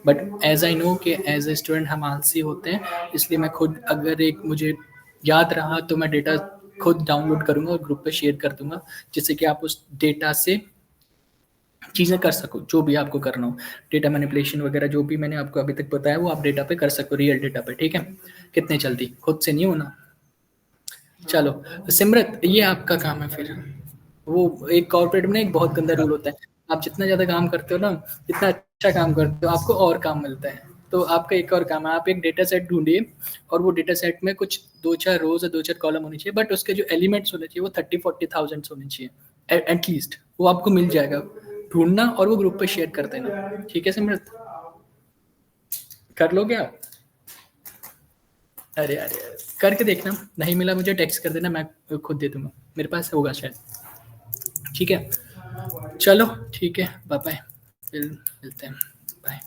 Speaker 1: बट एज आई नो कि एज ए स्टूडेंट हम आलसी होते हैं, इसलिए मैं खुद अगर एक मुझे याद रहा तो मैं डेटा खुद डाउनलोड करूंगा और ग्रुप पे शेयर कर दूंगा, जिससे कि आप उस डेटा से चीज़ें कर सको, जो भी आपको करना हो, डेटा मैनिपुलेशन वगैरह जो भी मैंने आपको अभी तक बताया वो आप डेटा पे कर सको, रियल डेटा पे। ठीक है, कितने जल्दी, खुद से नहीं होना। चलो सिमरत, ये आपका काम है फिर। वो एक कॉर्पोरेट में एक बहुत गंदा रूल होता है, आप जितना ज़्यादा काम करते हो ना, जितना अच्छा काम करते हो, आपको और काम मिलता है। तो आपका एक और काम है, आप एक डेटा सेट ढूंढिए और वो डेटा सेट में कुछ 2-4 रोज और 2-4 कॉलम होनी चाहिए, बट उसके जो एलिमेंट्स होने चाहिए वो 30-40,000 होने चाहिए एटलीस्ट, वो आपको मिल जाएगा। ढूंढना और वो ग्रुप पे शेयर कर देना, ठीक है सिमरत? कर लोगे आप? अरे अरे अरे, करके देखना, नहीं मिला मुझे टेक्स्ट कर देना, मैं खुद दे दूंगा, मेरे पास होगा शायद। ठीक है, चलो ठीक है, बाय बाय, फिर मिलते हैं, बाय।